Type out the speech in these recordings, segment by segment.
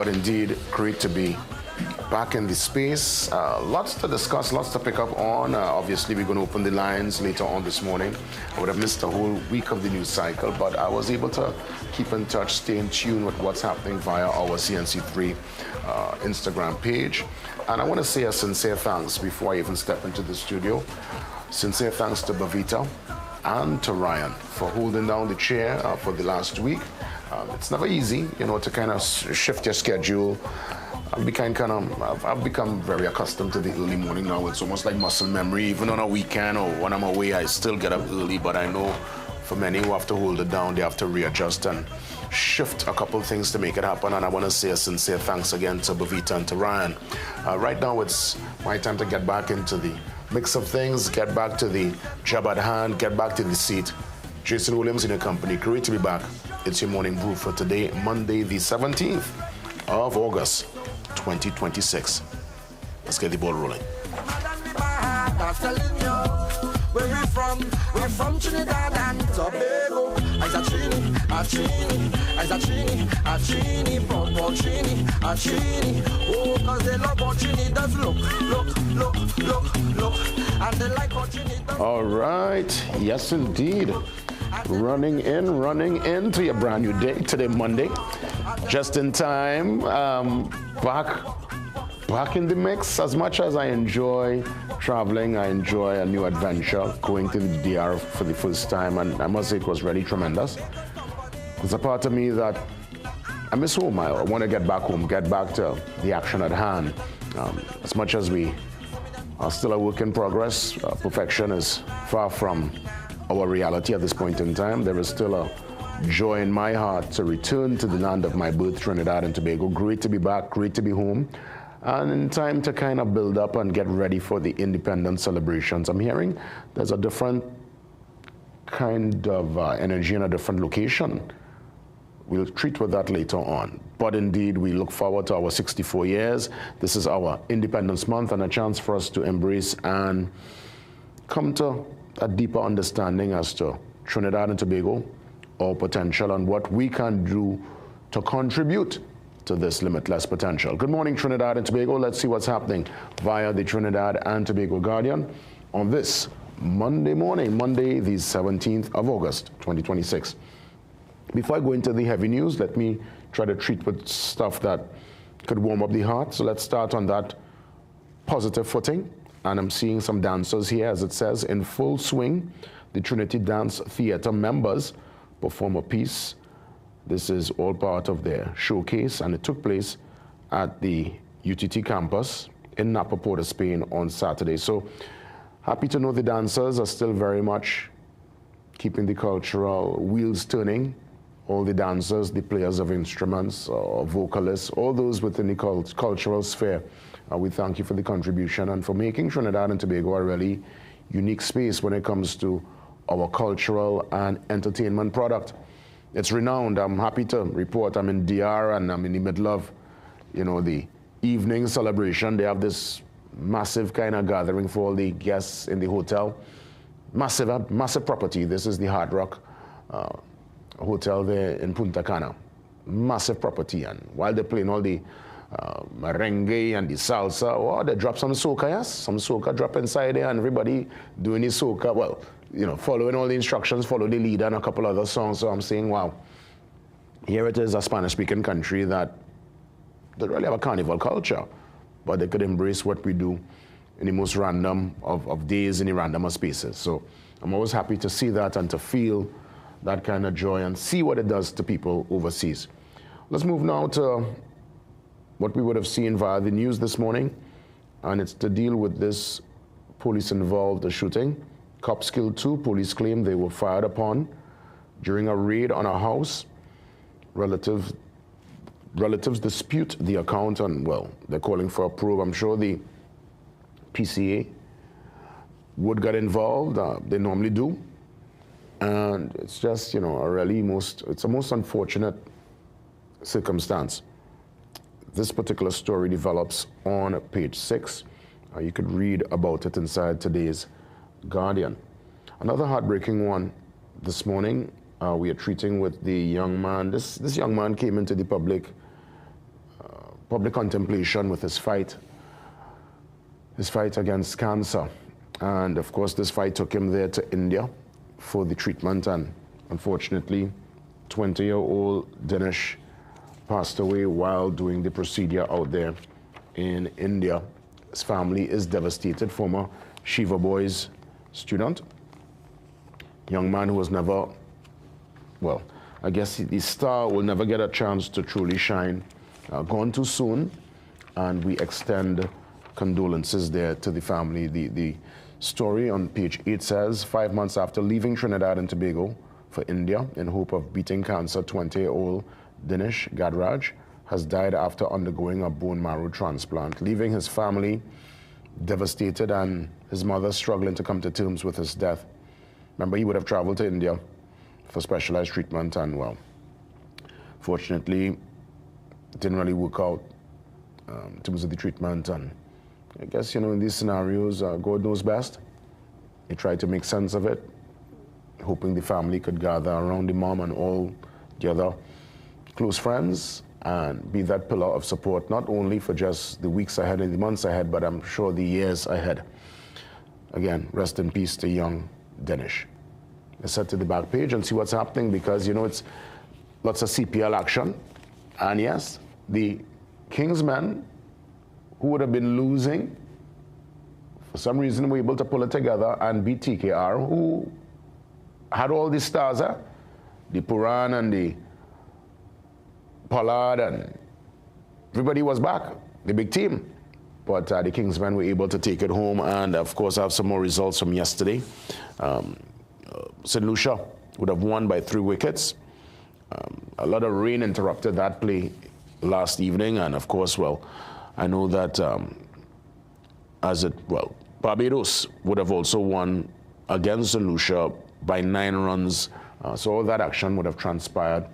But indeed, great to be back in the space. Lots to discuss, lots to pick up on. Obviously, we're going to open the lines later on this morning. I would have missed a whole week of the news cycle, but I was able to keep in touch, stay in tune with what's happening via our CNC3 Instagram page. And I want to say a sincere thanks before I even step into the studio. Sincere thanks to Bavita and to Ryan for holding down the chair for the last week. It's never easy, to kind of shift your schedule. I've become very accustomed to the early morning now. It's almost like muscle memory. Even on a weekend or when I'm away, I still get up early. But I know for many who have to hold it down, they have to readjust and shift a couple things to make it happen. And I want to say a sincere thanks again to Bavita and to Ryan. Right now, it's my time to get back into the mix of things, get back to the job at hand, get back to the seat. Jason Williams in your company. Great to be back. It's your morning brew for today, Monday, the 17th of August, 2026. Let's get the ball rolling. Where we from? We're from Trinidad and Tobago. Oh, cause they love how Trini does look. And they like how Trini does. All right. Yes, indeed. Running into your brand new day, today, Monday. Just in time, back in the mix. As much as I enjoy traveling, I enjoy a new adventure, going to the DR for the first time, and I must say it was really tremendous. There's a part of me that I miss home. I want to get back home, get back to the action at hand. As much as we are still a work in progress, perfection is far from our reality at this point in time. There is still a joy in my heart to return to the land of my birth, Trinidad and Tobago. Great to be back, great to be home. And in time to kind of build up and get ready for the independence celebrations. I'm hearing there's a different kind of energy in a different location. We'll treat with that later on. But indeed, we look forward to our 64 years. This is our Independence Month and a chance for us to embrace and come to a deeper understanding as to Trinidad and Tobago, our potential, and what we can do to contribute to this limitless potential. Good morning, Trinidad and Tobago. Let's see what's happening via the Trinidad and Tobago Guardian on this Monday morning, Monday, the 17th of August, 2026. Before I go into the heavy news, let me try to treat with stuff that could warm up the heart. So let's start on that positive footing. And I'm seeing some dancers here, as it says, in full swing. The Trinity Dance Theatre members perform a piece. This is all part of their showcase, and it took place at the UTT campus in Napa, Port of Spain on Saturday. So happy to know the dancers are still very much keeping the cultural wheels turning. All the dancers, the players of instruments, vocalists, all those within the cultural sphere. We thank you for the contribution and for making Trinidad and Tobago a really unique space when it comes to our cultural and entertainment product. It's renowned. I'm happy to report I'm in DR and I'm in the middle of, the evening celebration. They have this massive kind of gathering for all the guests in the hotel. Massive property. This is the Hard Rock Hotel there in Punta Cana. Massive property. And while they're playing all the merengue and the salsa, they drop some soca, yes? Some soca drop inside there and everybody doing the soca. Well, following all the instructions, follow the leader and a couple other songs. So I'm saying, wow, here it is, a Spanish-speaking country that doesn't really have a carnival culture, but they could embrace what we do in the most random of days in the random spaces. So I'm always happy to see that and to feel that kind of joy and see what it does to people overseas. Let's move now to what we would have seen via the news this morning, and it's to deal with this police-involved shooting. Cops killed 2. Police claim they were fired upon during a raid on a house. Relatives dispute the account, and, well, they're calling for a probe. I'm sure the PCA would get involved. They normally do. And it's just, it's a most unfortunate circumstance. This particular story develops on page 6. You could read about it inside today's Guardian. Another heartbreaking one this morning. We are treating with the young man. This young man came into the public public contemplation with his fight against cancer. And of course, this fight took him there to India for the treatment, and unfortunately, 20-year-old Dinesh passed away while doing the procedure out there in India. His family is devastated. Former Shiva Boys student, young man who was never, well, I guess the star will never get a chance to truly shine. Gone too soon, and we extend condolences there to the family. The story on page 8 says, 5 months after leaving Trinidad and Tobago for India in hope of beating cancer, 20-year-old Dinesh Gadraj has died after undergoing a bone marrow transplant, leaving his family devastated and his mother struggling to come to terms with his death. Remember, he would have traveled to India for specialized treatment, and well, fortunately, it didn't really work out in terms of the treatment. And I guess, you know, in these scenarios, God knows best. He tried to make sense of it, hoping the family could gather around the mom and all the other close friends and be that pillar of support, not only for just the weeks ahead and the months ahead, but I'm sure the years ahead. Again, rest in peace to young Dinesh. Let's head to the back page and see what's happening, because, you know, it's lots of CPL action. And yes, the Kingsmen, who would have been losing, for some reason were able to pull it together and beat TKR, who had all the stars, the Puran and the Pollard, and everybody was back, the big team. But the Kingsmen were able to take it home, and of course I have some more results from yesterday. St. Lucia would have won by 3 wickets. A lot of rain interrupted that play last evening, and of course, well, I know that Barbados would have also won against St. Lucia by 9 runs. So all that action would have transpired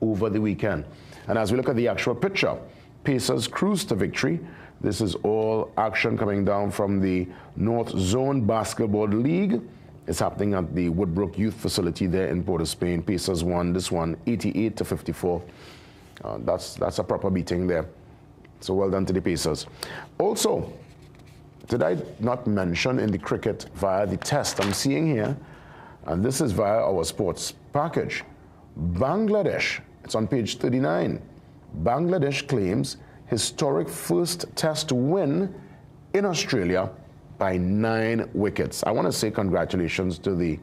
over the weekend. And as we look at the actual picture, Pacers cruise to victory. This is all action coming down from the North Zone Basketball League. It's happening at the Woodbrook Youth Facility there in Port of Spain. Pacers won this one 88-54. That's a proper beating there. So well done to the Pacers. Also, did I not mention in the cricket via the test I'm seeing here, and this is via our sports package, Bangladesh, it's on page 39. Bangladesh claims historic first test win in Australia by 9 wickets. I want to say congratulations to the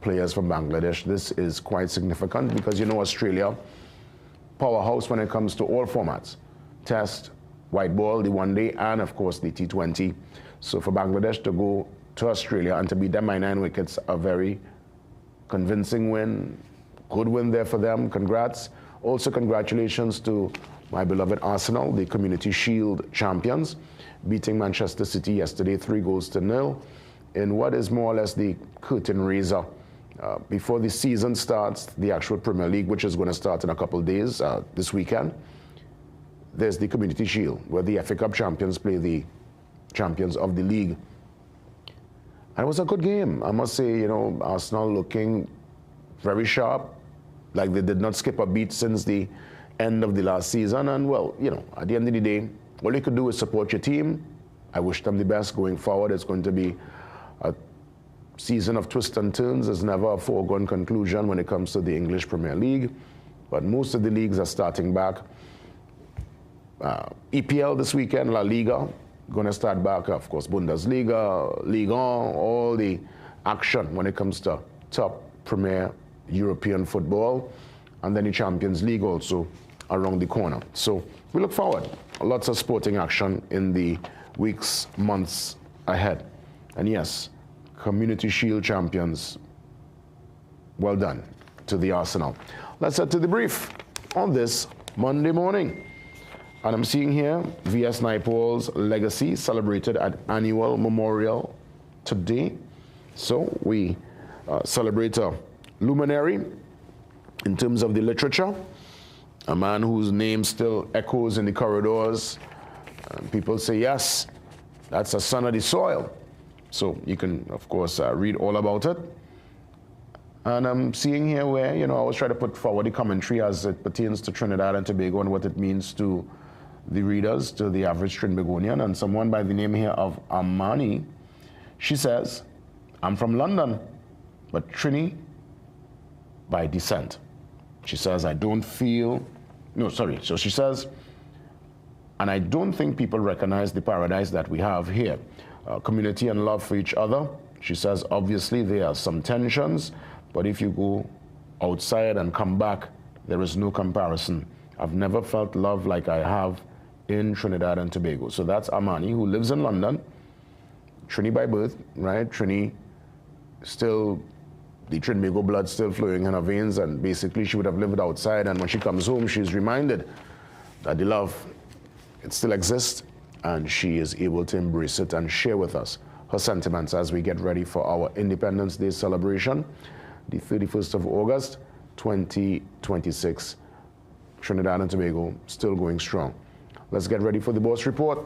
players from Bangladesh. This is quite significant because, you know, Australia, powerhouse when it comes to all formats. Test, white ball, the one day, and of course the T20. So for Bangladesh to go to Australia and to beat them by 9 wickets, a very convincing win. Good win there for them. Congrats. Also congratulations to my beloved Arsenal, the Community Shield champions, beating Manchester City yesterday 3-0 in what is more or less the curtain raiser before the season starts, the actual Premier League, which is going to start in a couple of days this weekend. There's the Community Shield, where the FA Cup champions play the champions of the league. And it was a good game. I must say, you know, Arsenal looking very sharp, like they did not skip a beat since the end of the last season. And well, you know, at the end of the day, all you could do is support your team. I wish them the best going forward. It's going to be a season of twists and turns. There's never a foregone conclusion when it comes to the English Premier League, but most of the leagues are starting back. EPL this weekend, La Liga, going to start back, of course, Bundesliga, Ligue 1, all the action when it comes to top Premier European football, and then the Champions League also around the corner. So we look forward. Lots of sporting action in the weeks, months ahead. And yes, Community Shield champions, well done to the Arsenal. Let's head to the brief on this Monday morning. And I'm seeing here V.S. Naipaul's legacy celebrated at annual memorial today. So we celebrate a luminary in terms of the literature, a man whose name still echoes in the corridors. People say, yes, that's a son of the soil. So you can, of course, read all about it. And I'm seeing here where, you know, I always try to put forward the commentary as it pertains to Trinidad and Tobago and what it means to the readers to the average Trinbagonian, and someone by the name here of Amani, she says, I'm from London, but Trini by descent. She says, so she says, and I don't think people recognize the paradise that we have here. Community and love for each other. She says, obviously there are some tensions, but if you go outside and come back, there is no comparison. I've never felt love like I have in Trinidad and Tobago. So that's Amani, who lives in London. Trini by birth, right? Trini still, the Trinbago blood still flowing in her veins, and basically she would have lived outside, and when she comes home, she's reminded that the love, it still exists, and she is able to embrace it and share with us her sentiments as we get ready for our Independence Day celebration, the 31st of August, 2026. Trinidad and Tobago still going strong. Let's get ready for the boss report.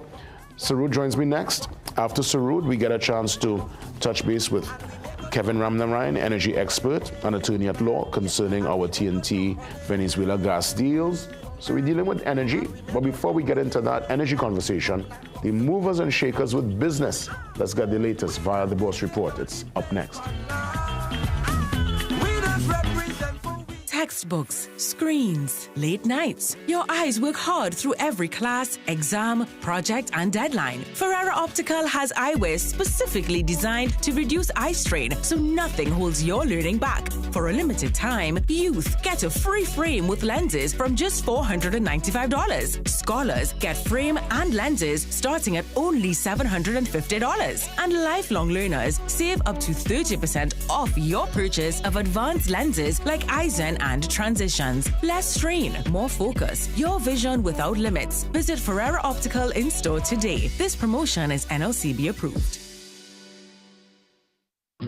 Sarud joins me next. After Sarud, we get a chance to touch base with Kevin Ramnarine, energy expert and attorney at law concerning our TNT Venezuela gas deals. So we're dealing with energy, but before we get into that energy conversation, the movers and shakers with business. Let's get the latest via the boss report. It's up next. Textbooks, screens, late nights. Your eyes work hard through every class, exam, project, and deadline. Ferrara Optical has eyewear specifically designed to reduce eye strain so nothing holds your learning back. For a limited time, youth get a free frame with lenses from just $495. Scholars get frame and lenses starting at only $750. And lifelong learners save up to 30% off your purchase of advanced lenses like Eisen and Transitions. Less strain, more focus. Your vision without limits. Visit Ferrara Optical in store today. This promotion is NLCB approved.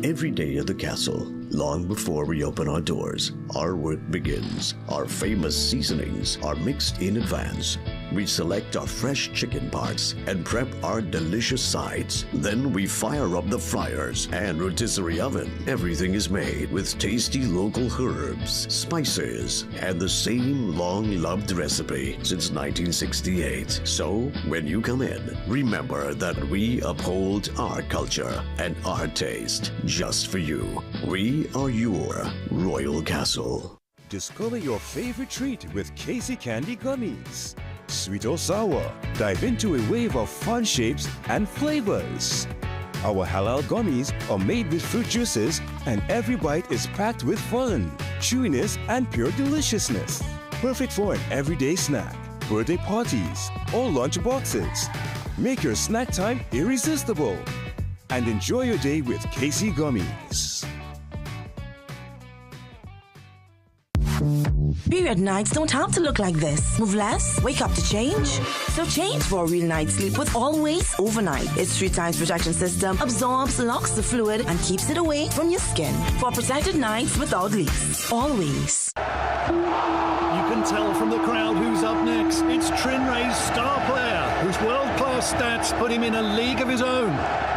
Every day at the castle, long before we open our doors, our work begins. Our famous seasonings are mixed in advance. We select our fresh chicken parts and prep our delicious sides. Then we fire up the fryers and rotisserie oven. Everything is made with tasty local herbs, spices, and the same long-loved recipe since 1968. So, when you come in, remember that we uphold our culture and our taste just for you. We are your Royal Castle. Discover your favorite treat with Casey Candy Gummies. Sweet or sour, dive into a wave of fun shapes and flavors. Our halal gummies are made with fruit juices, and every bite is packed with fun, chewiness, and pure deliciousness. Perfect for an everyday snack, birthday parties, or lunch boxes. Make your snack time irresistible. And enjoy your day with Casey Gummies. Period nights don't have to look like this. Move less, wake up to change. So change for a real night's sleep with Always Overnight. Its 3 times protection system absorbs, locks the fluid, and keeps it away from your skin. For protected nights without leaks. Always. You can tell from the crowd who's up next. It's Trinray's star player, whose world-class stats put him in a league of his own.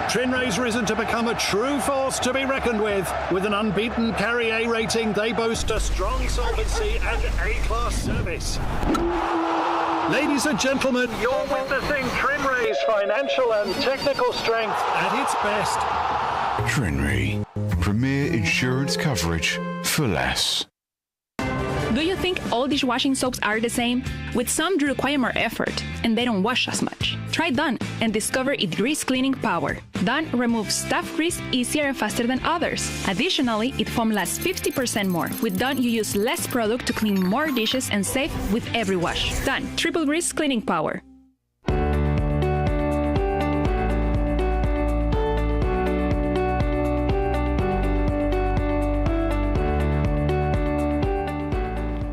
Trinray's risen to become a true force to be reckoned with. With an unbeaten Carry A rating, they boast a strong solvency and A-class service. Ladies and gentlemen, you're witnessing Trinray's financial and technical strength at its best. Trinray, premier insurance coverage for less. Do you think all dishwashing soaps are the same? With some do require more effort, and they don't wash as much. Try Dawn and discover its grease cleaning power. Dawn removes stubborn grease easier and faster than others. Additionally, it foam lasts 50% more. With Dawn, you use less product to clean more dishes and save with every wash. Dawn, triple grease cleaning power.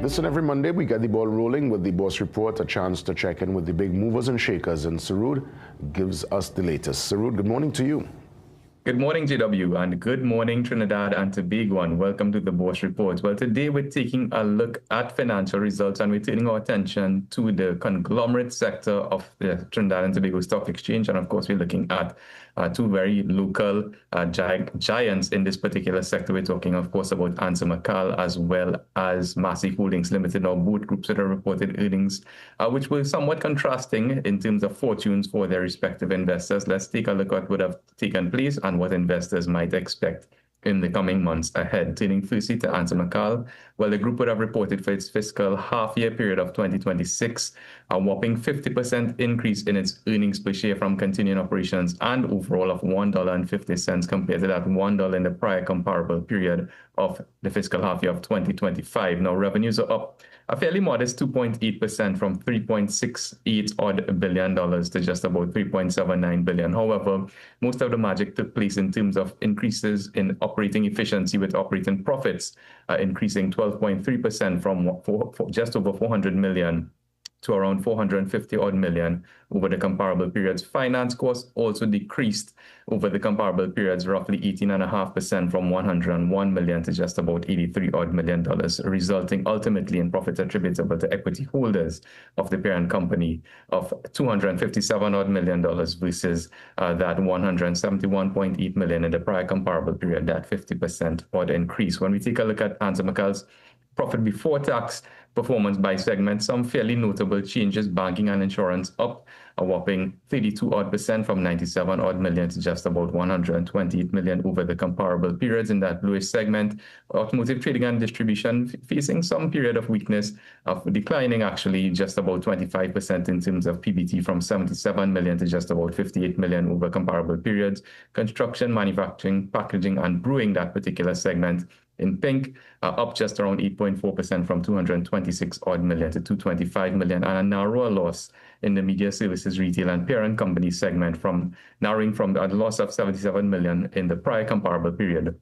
Listen, every Monday we get the ball rolling with the boss report, a chance to check in with the big movers and shakers, and Sarud gives us the latest. Sarud, good morning to you. Good morning, JW, and good morning, Trinidad and Tobago, and welcome to the Boss Report. Well, today we're taking a look at financial results, and we're turning our attention to the conglomerate sector of the Trinidad and Tobago Stock Exchange. And of course, we're looking at two very local giants in this particular sector. We're talking, of course, about Anser McAl as well as Massey Holdings Limited, or both groups that have reported earnings, which were somewhat contrasting in terms of fortunes for their respective investors. Let's take a look at what have taken place and what investors might expect in the coming months ahead. Turning firstly to Anser McAl, well, the group would have reported for its fiscal half-year period of 2026 a whopping 50% increase in its earnings per share from continuing operations, and overall of $1.50 compared to that $1 in the prior comparable period of the fiscal half-year of 2025. Now, revenues are up a fairly modest 2.8% from $3.68 billion to just about $3.79 billion. However, most of the magic took place in terms of increases in operating efficiency, with operating profits increasing 12.3% from just over $400 million to around $450 million over the comparable periods. Finance costs also decreased over the comparable periods, roughly 18.5% from $101 million to just about $83 million, resulting ultimately in profit attributable to equity holders of the parent company of $257 million versus that $171.8 million in the prior comparable period, that 50% odd increase. When we take a look at Anser McAl's profit before tax performance by segment, some fairly notable changes. Banking and insurance up a whopping 32% from $97 million to just about $128 million over the comparable periods in that bluish segment. Automotive trading and distribution facing some period of weakness, of declining actually just about 25% in terms of PBT, from $77 million to just about $58 million over comparable periods. Construction, manufacturing, packaging, and brewing, that particular segment in pink, up just around 8.4% from $226 million to $225 million, and a narrower loss in the media services, retail, and parent company segment, from narrowing from a loss of $77 million in the prior comparable period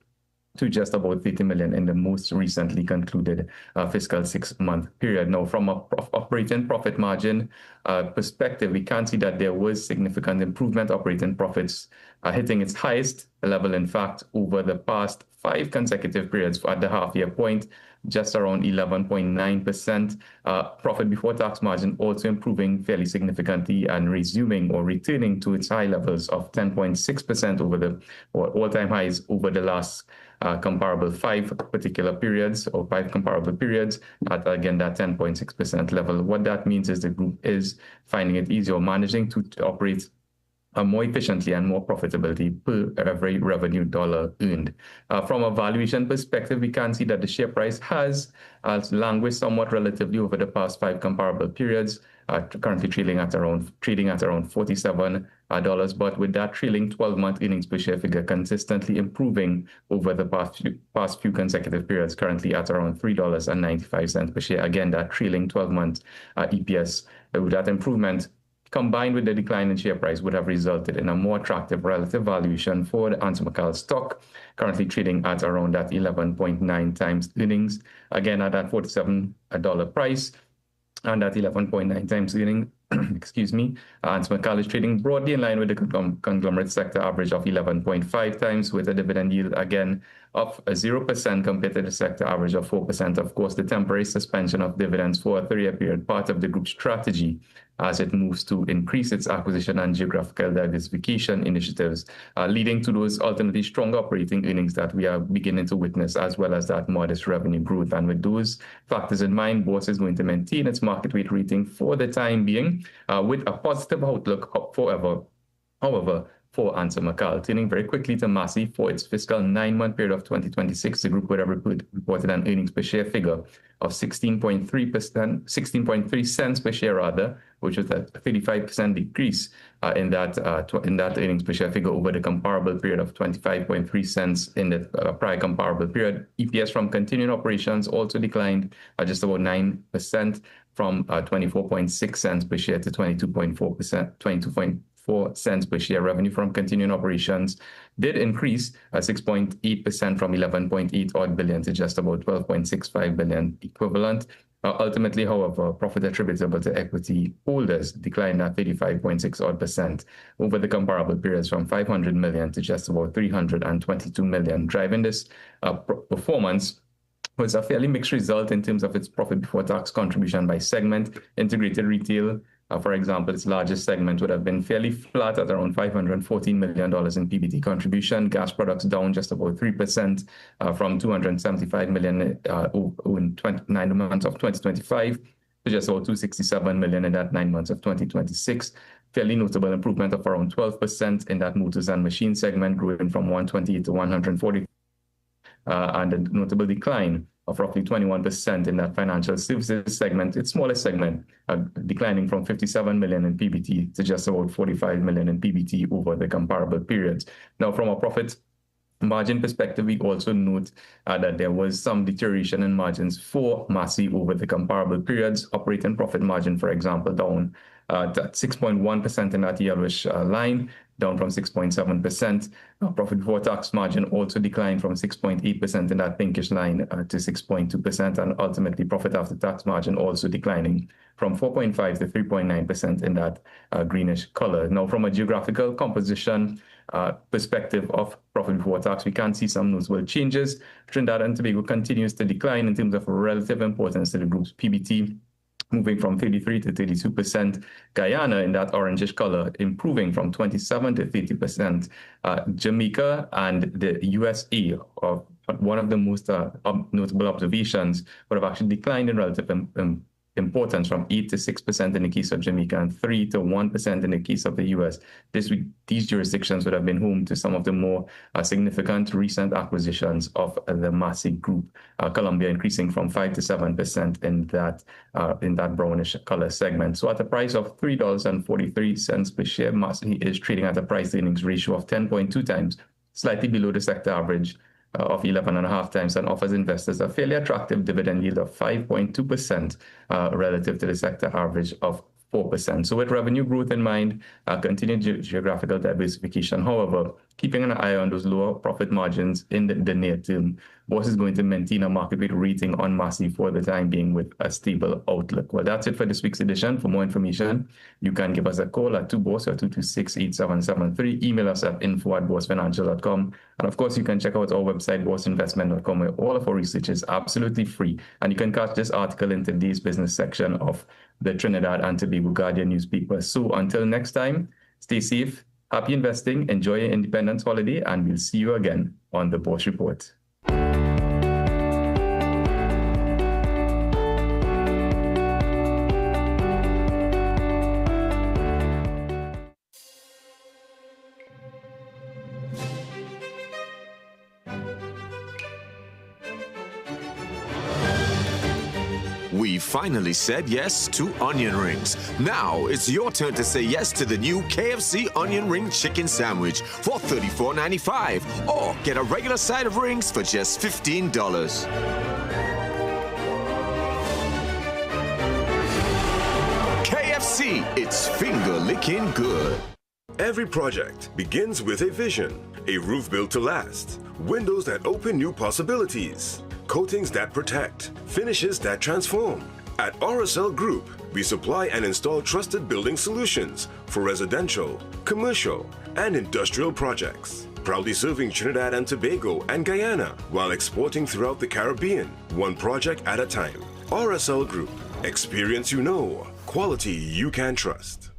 to just about $30 million in the most recently concluded fiscal 6-month period. Now, from a operating profit margin perspective, we can see that there was significant improvement. Operating profits hitting its highest level, in fact, over the past 5 consecutive periods at the half-year point, just around 11.9%. Profit before tax margin also improving fairly significantly and resuming or returning to its high levels of 10.6% over the all-time highs over the last comparable 5 particular periods, or 5 comparable periods, at again that 10.6% level. What that means is the group is finding it easier, managing to operate more efficiently and more profitability per every revenue dollar earned. From a valuation perspective, we can see that the share price has languished somewhat relatively over the past 5 comparable periods, currently trading at around $47. But with that trailing 12-month earnings per share figure consistently improving over the past few consecutive periods, currently at around $3.95 per share. Again, that trailing 12-month EPS, with that improvement combined with the decline in share price, would have resulted in a more attractive relative valuation for the Anser McAl stock, currently trading at around that 11.9 times earnings. Again, at that $47 price and that 11.9 times earnings, excuse me, Anser McAl is trading broadly in line with the conglomerate sector average of 11.5 times, with a dividend yield again of 0% compared to the sector average of 4%. Of course, the temporary suspension of dividends for a 3-year period, part of the group's strategy as it moves to increase its acquisition and geographical diversification initiatives, leading to those ultimately strong operating earnings that we are beginning to witness, as well as that modest revenue growth. And with those factors in mind, BOSS is going to maintain its market weight rating for the time being, with a positive outlook, however, for Anser McAl. Turning very quickly to Massey, for its fiscal 9-month period of 2026, the group would have reported an earnings per share figure of 16.3 cents per share rather, which was a 35% decrease in that earnings per share figure over the comparable period of 25.3 cents in the prior comparable period. EPS from continuing operations also declined just about 9% from 24.6 cents per share to 22.4 cents per share. Revenue from continuing operations did increase 6.8% from $11.8 billion to just about $12.65 billion equivalent. Ultimately, however, profit attributable to equity holders declined at 35.6% over the comparable periods from 500 million to just about 322 million. Driving this performance was a fairly mixed result in terms of its profit before tax contribution by segment. Integrated retail, for example, its largest segment would have been fairly flat at around $514 million in PBT contribution. Gas products down just about 3% from $275 million in 9 months of 2025 to just about $267 million in that 9 months of 2026. Fairly notable improvement of around 12% in that motors and machine segment, growing from 128 to 140. And a notable decline of roughly 21% in that financial services segment, its smallest segment, declining from 57 million in PBT to just about 45 million in PBT over the comparable periods. Now, from a profit margin perspective, we also note that there was some deterioration in margins for Massey over the comparable periods. Operating profit margin, for example, down at 6.1% in that yellowish line, down from 6.7%. Profit before tax margin also declined from 6.8% in that pinkish line to 6.2%, and ultimately profit after tax margin also declining from 4.5 to 3.9% in that greenish color. Now, from a geographical composition perspective of profit before tax, we can see some notable changes. Trinidad and Tobago continues to decline in terms of relative importance to the group's PBT, moving from 33 to 32%. Guyana, in that orangish color, improving from 27 to 30%. Jamaica and the USA, one of the most notable observations, would have actually declined in relative importance from 8 to 6% in the case of Jamaica and 3 to 1% in the case of the US. These jurisdictions would have been home to some of the more significant recent acquisitions of the Massey Group. Colombia increasing from 5 to 7% in that brownish color segment. So at a price of $3.43 per share, Massey is trading at a price earnings ratio of 10.2 times, slightly below the sector average of 11.5 times, and offers investors a fairly attractive dividend yield of 5.2% relative to the sector average of 4%. So with revenue growth in mind, continued geographical diversification, however, keeping an eye on those lower profit margins in the near term, BOSS is going to maintain a market rate rating on Massey for the time being with a stable outlook. Well, that's it for this week's edition. For more information, you can give us a call at 2BOSS or 226-8773. Email us at info@bossfinancial.com. And of course, you can check out our website, bossinvestment.com, where all of our research is absolutely free. And you can catch this article in today's business section of the Trinidad and Tobago Guardian newspaper. So until next time, stay safe, happy investing, enjoy your Independence holiday, and we'll see you again on the BOSS Report. We finally said yes to onion rings. Now it's your turn to say yes to the new KFC onion ring chicken sandwich for $34.95, or get a regular side of rings for just $15. KFC, it's finger-licking good. Every project begins with a vision, a roof built to last, windows that open new possibilities, coatings that protect, finishes that transform. At RSL Group, we supply and install trusted building solutions for residential, commercial, and industrial projects. Proudly serving Trinidad and Tobago and Guyana while exporting throughout the Caribbean, one project at a time. RSL Group, experience you know, quality you can trust.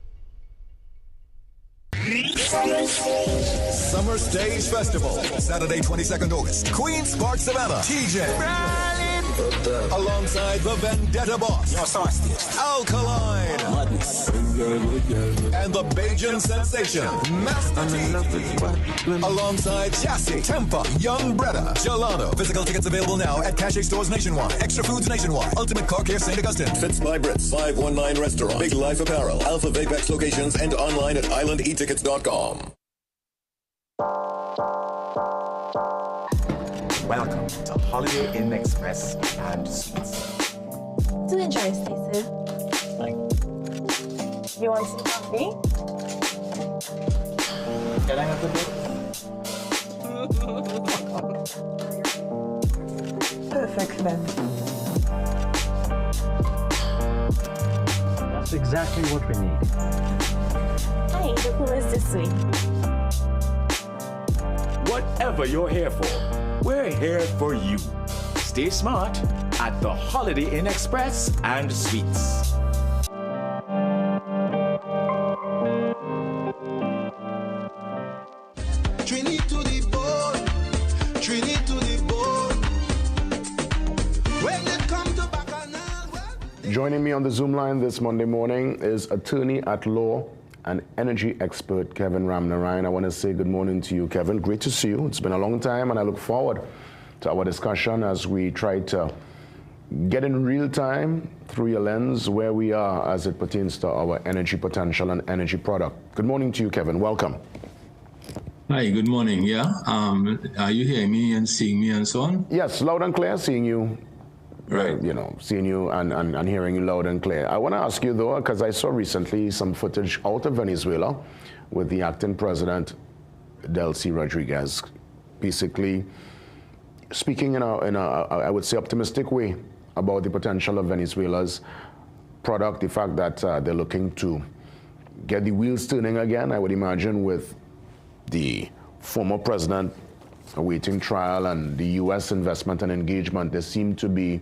Summer Stage Festival, Saturday, 22nd August. Queen's Park, Savannah. TJ. Alongside the Vendetta Boss. Alkaline. And the Bajan Sensation. Master T. Alongside Chassis, Tempa, Young Bretta, Gelano. Physical tickets available now at Cache stores nationwide. Extra Foods nationwide. Ultimate Car Care St. Augustine. Fits by Brits, 519 Restaurant. Big Life Apparel. Alpha Vapex locations and online at islandetickets.com. Welcome to Holiday Inn Express and Suites. Do enjoy, Stacey. You want some coffee? Can I have the bill? Perfect then. That's exactly what we need. Hey, the pool is this way. Whatever you're here for, we're here for you. Stay smart at the Holiday Inn Express and Suites. Joining me on the Zoom line this Monday morning is attorney at law and energy expert Kevin Ramnarayan. I want to say good morning to you, Kevin. Great to see you. It's been a long time, and I look forward to our discussion as we try to get in real time through your lens where we are as it pertains to our energy potential and energy product. Good morning to you, Kevin. Welcome. Hi, good morning. Yeah, are you hearing me and seeing me and so on? Yes, loud and clear, seeing you. Right. You know, seeing you and hearing you loud and clear. I want to ask you, though, because I saw recently some footage out of Venezuela with the acting president, Delcy Rodriguez, basically speaking in a I would say, optimistic way about the potential of Venezuela's product, the fact that they're looking to get the wheels turning again, I would imagine, with the former president awaiting trial and the U.S. investment and engagement. There seemed to be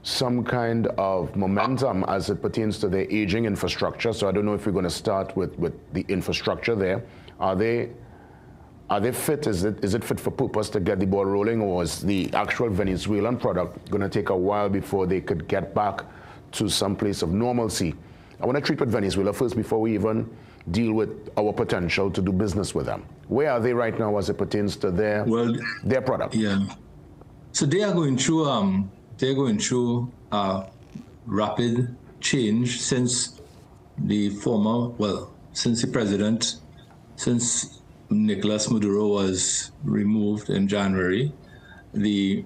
some kind of momentum as it pertains to their aging infrastructure. So I don't know if we're going to start with the infrastructure there. Are they fit? Is it fit for purpose to get the ball rolling, or is the actual Venezuelan product going to take a while before they could get back to some place of normalcy? I want to treat with Venezuela first before we even deal with our potential to do business with them. Where are they right now as it pertains to their product? Yeah. So they are going through rapid change since since Nicolas Maduro was removed in January. The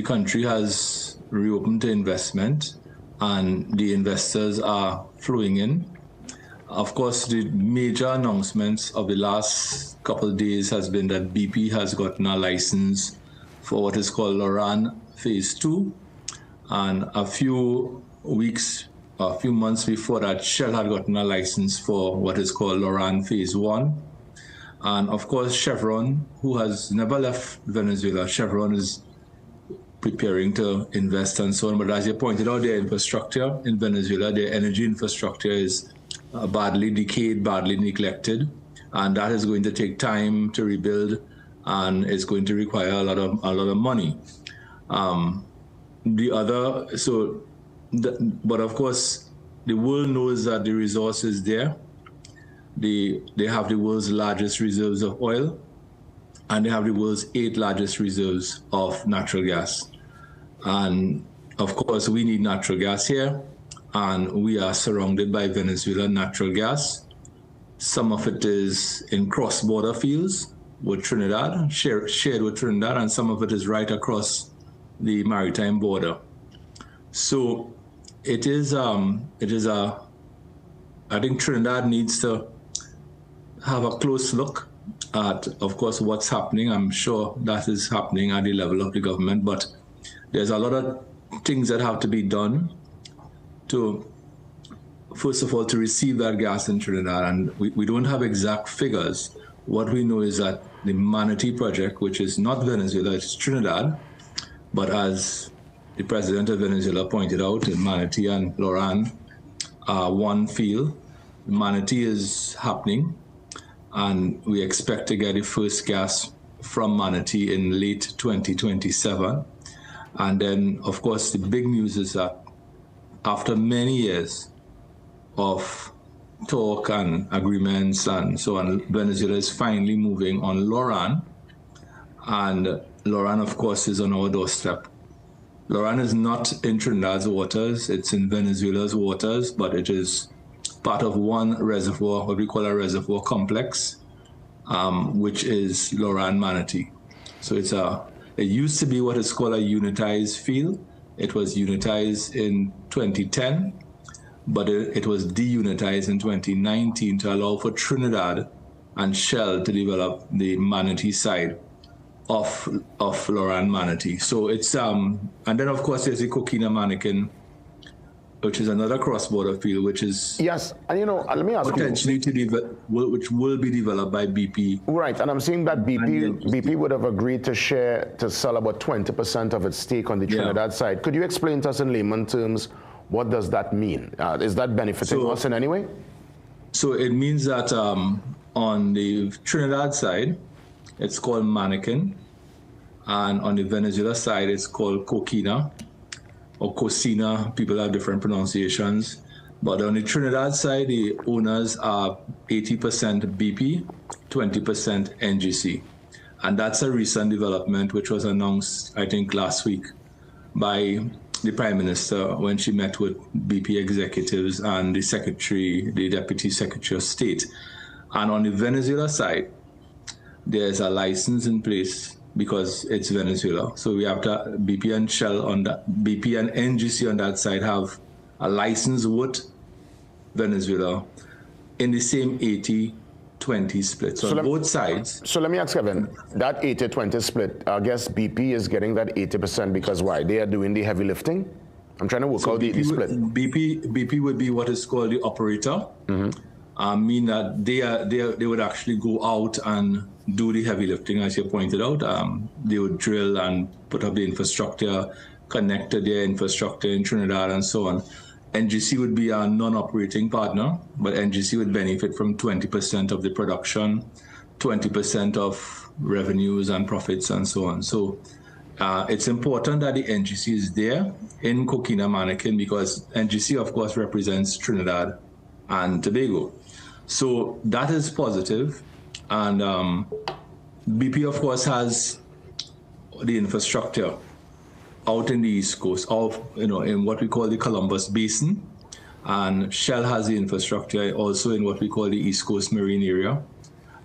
country has reopened to investment, and the investors are flowing in. Of course, the major announcements of the last couple of days has been that BP has gotten a license for what is called Loran Phase 2. And a few months before that, Shell had gotten a license for what is called Loran Phase 1. And of course, Chevron, who has never left Venezuela, Chevron is preparing to invest and so on. But as you pointed out, their infrastructure in Venezuela, their energy infrastructure is badly decayed, badly neglected, and that is going to take time to rebuild, and it's going to require a lot of money. But of course, the world knows that the resource is there. They have the world's largest reserves of oil, and they have the world's 8th largest reserves of natural gas. And of course, we need natural gas here. And we are surrounded by Venezuelan natural gas. Some of it is in cross-border fields with Trinidad, shared with Trinidad, and some of it is right across the maritime border. So I think Trinidad needs to have a close look at, of course, what's happening. I'm sure that is happening at the level of the government, but there's a lot of things that have to be done to, first of all, to receive that gas in Trinidad. And we don't have exact figures. What we know is that the Manatee project, which is not Venezuela, it's Trinidad, but as the president of Venezuela pointed out, in Manatee and Loran one field, Manatee is happening, and we expect to get the first gas from Manatee in late 2027. And then, of course, the big news is that after many years of talk and agreements and so on, Venezuela is finally moving on Loran. And Loran, of course, is on our doorstep. Loran is not in Trinidad's waters, it's in Venezuela's waters, but it is part of one reservoir, what we call a reservoir complex, which is Loran Manatee. So it used to be what is called a unitized field. It was unitized in 2010, but it was deunitized in 2019 to allow for Trinidad and Shell to develop the Manatee side of Loran Manatee. So it's and then of course there's the Coquina Mannequin which is another cross-border field, which is yes, and let me ask potentially which will be developed by BP. Right, and I'm seeing that BP would have agreed to sell about 20% of its stake on the Trinidad side. Could you explain to us in layman terms what does that mean? Is that benefiting us in any way? So it means that on the Trinidad side, it's called Mannequin, and on the Venezuela side, it's called Coquina or Cocina. People have different pronunciations. But on the Trinidad side, the owners are 80% BP, 20% NGC. And that's a recent development which was announced, I think, last week by the Prime Minister when she met with BP executives and the Deputy Secretary of State. And on the Venezuela side, there's a license in place because it's Venezuela. So we have to, BP and Shell on that, BP and NGC on that side have a license with Venezuela in the same 80-20 split. So on both sides. So let me ask Kevin, that 80-20 split, I guess BP is getting that 80% because why? They are doing the heavy lifting? I'm trying to work out the split. BP would be what is called the operator. Mean that they would actually go out and do the heavy lifting, as you pointed out. They would drill and put up the infrastructure, connect to their infrastructure in Trinidad and so on. NGC would be a non-operating partner, but NGC would benefit from 20% of the production, 20% of revenues and profits and so on. So it's important that the NGC is there in Coquina Mannequin because NGC, of course, represents Trinidad and Tobago. So that is positive. And BP, of course, has the infrastructure out in the East Coast, in what we call the Columbus Basin. And Shell has the infrastructure also in what we call the East Coast Marine Area.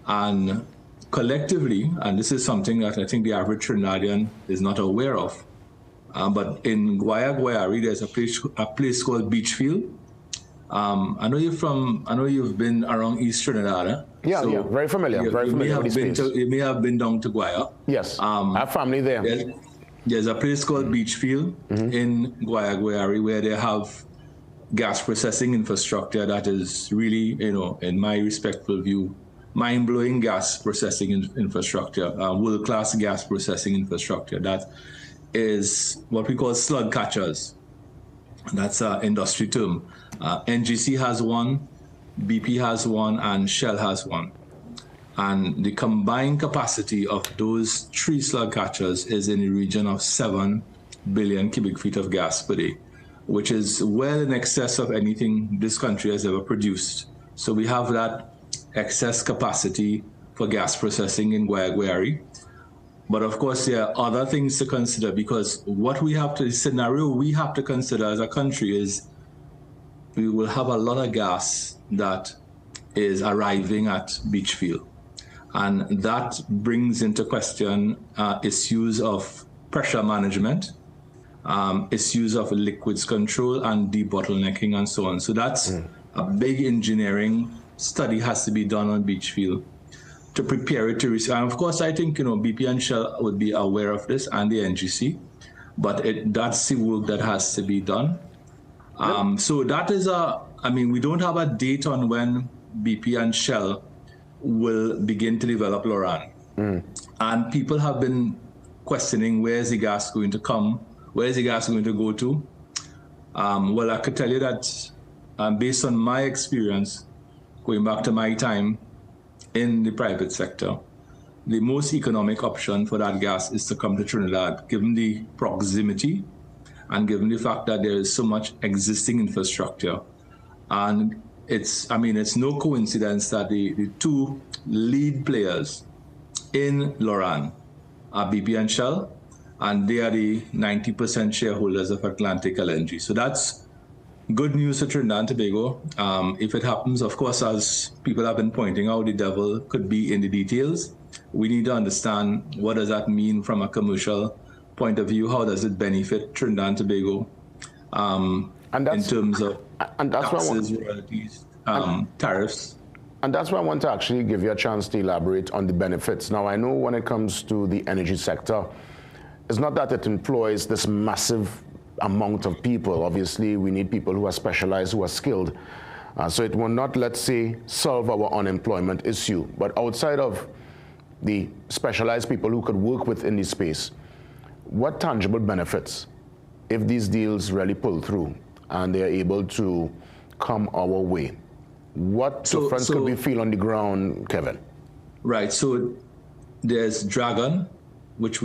And collectively, and this is something that I think the average Trinidadian is not aware of, but in Guayari, there's a place called Beachfield. I know you've been around East Trinidad. Eh? Yeah, very familiar. You may have been down to Guaya. Yes, I have family there. There's a place called Beachfield in Guayari where they have gas processing infrastructure that is really, in my respectful view, mind-blowing gas processing infrastructure, world-class gas processing infrastructure that is what we call slug catchers. That's an industry term. NGC has one, BP has one, and Shell has one. And the combined capacity of those 3 slug catchers is in the region of 7 billion cubic feet of gas per day, which is well in excess of anything this country has ever produced. So we have that excess capacity for gas processing in Guayari. But of course, there are other things to consider because the scenario we have to consider as a country is we will have a lot of gas that is arriving at Beachfield. And that brings into question issues of pressure management, issues of liquids control and debottlenecking and so on. So that's a big engineering study has to be done on Beachfield to prepare it to receive. And of course, I think, BP and Shell would be aware of this and the NGC, but that's the work that has to be done. So that is we don't have a date on when BP and Shell will begin to develop Loran. And people have been questioning where is the gas going to come? Where is the gas going to go to? Well, I could tell you that based on my experience, going back to my time in the private sector, the most economic option for that gas is to come to Trinidad, given the proximity and given the fact that there is so much existing infrastructure. And it's no coincidence that the 2 lead players in Loran are BP and Shell, and they are the 90% shareholders of Atlantic LNG. So that's good news for Trinidad and Tobago. If it happens, of course, as people have been pointing out, the devil could be in the details. We need to understand what does that mean from a commercial point of view. How does it benefit Trinidad and Tobago in terms of taxes, royalties, tariffs? And that's why I want to actually give you a chance to elaborate on the benefits. Now, I know when it comes to the energy sector, it's not that it employs this massive amount of people. Obviously, we need people who are specialized, who are skilled. So it will not, let's say, solve our unemployment issue. But outside of the specialized people who could work within the space, what tangible benefits, if these deals really pull through and they are able to come our way, what difference could we feel on the ground, Kevin? Right, so there's Dragon, which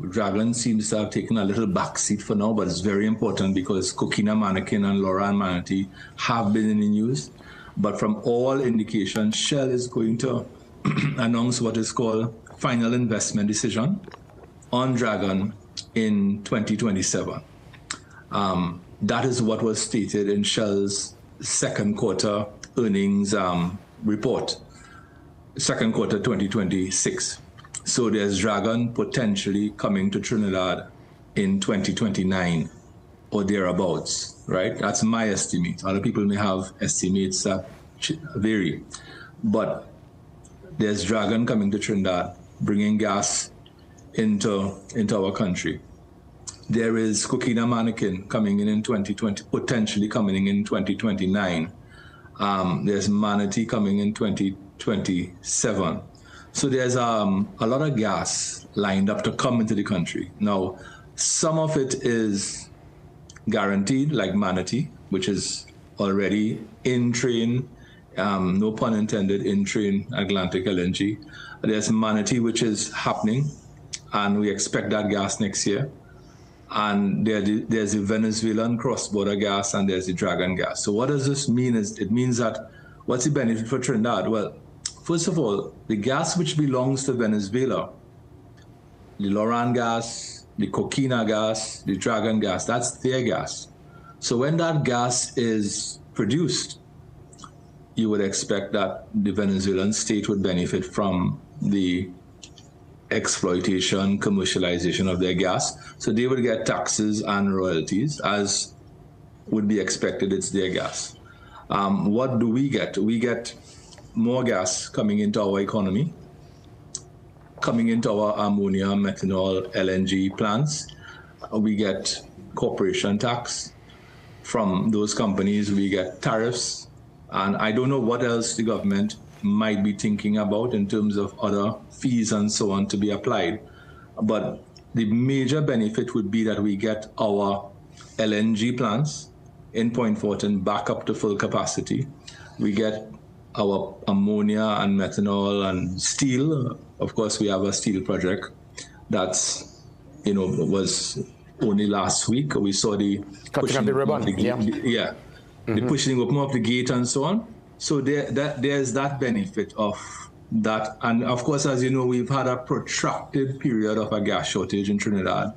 Dragon seems to have taken a little backseat for now, but it's very important because Coquina Mannequin and Loran Manatee have been in the news. But from all indications, Shell is going to announce what is called final investment decision on Dragon in 2027. That is what was stated in Shell's second quarter earnings report, second quarter 2026. So there's Dragon potentially coming to Trinidad in 2029 or thereabouts, right? That's my estimate. Other people may have estimates that vary. But there's Dragon coming to Trinidad, bringing gas into our country. There is Coquina Mannequin coming in 2020, potentially coming in 2029. There's Manatee coming in 2027. So there's a lot of gas lined up to come into the country. Now, some of it is guaranteed, like Manatee, which is already in train, no pun intended, in train Atlantic LNG. There's Manatee, which is happening, and we expect that gas next year. And there's the Venezuelan cross-border gas, and there's the Dragon gas. So what does this mean? It means that, what's the benefit for Trinidad? Well, first of all, the gas which belongs to Venezuela, the Loran gas, the Coquina gas, the Dragon gas, that's their gas. So when that gas is produced, you would expect that the Venezuelan state would benefit from the exploitation, commercialization of their gas. So they would get taxes and royalties, as would be expected. It's their gas. What do we get? We get more gas coming into our economy, coming into our ammonia, methanol, LNG plants. We get corporation tax from those companies. We get tariffs. And I don't know what else the government might be thinking about in terms of other fees and so on to be applied. But the major benefit would be that we get our LNG plants in Point Fortin back up to full capacity. We get our ammonia and methanol and steel. Of course, we have a steel project that's, was only last week. We saw the cutting of the ribbon. The pushing open of the gate and so on. So there's that benefit of that. And of course, as you know, we've had a protracted period of a gas shortage in Trinidad,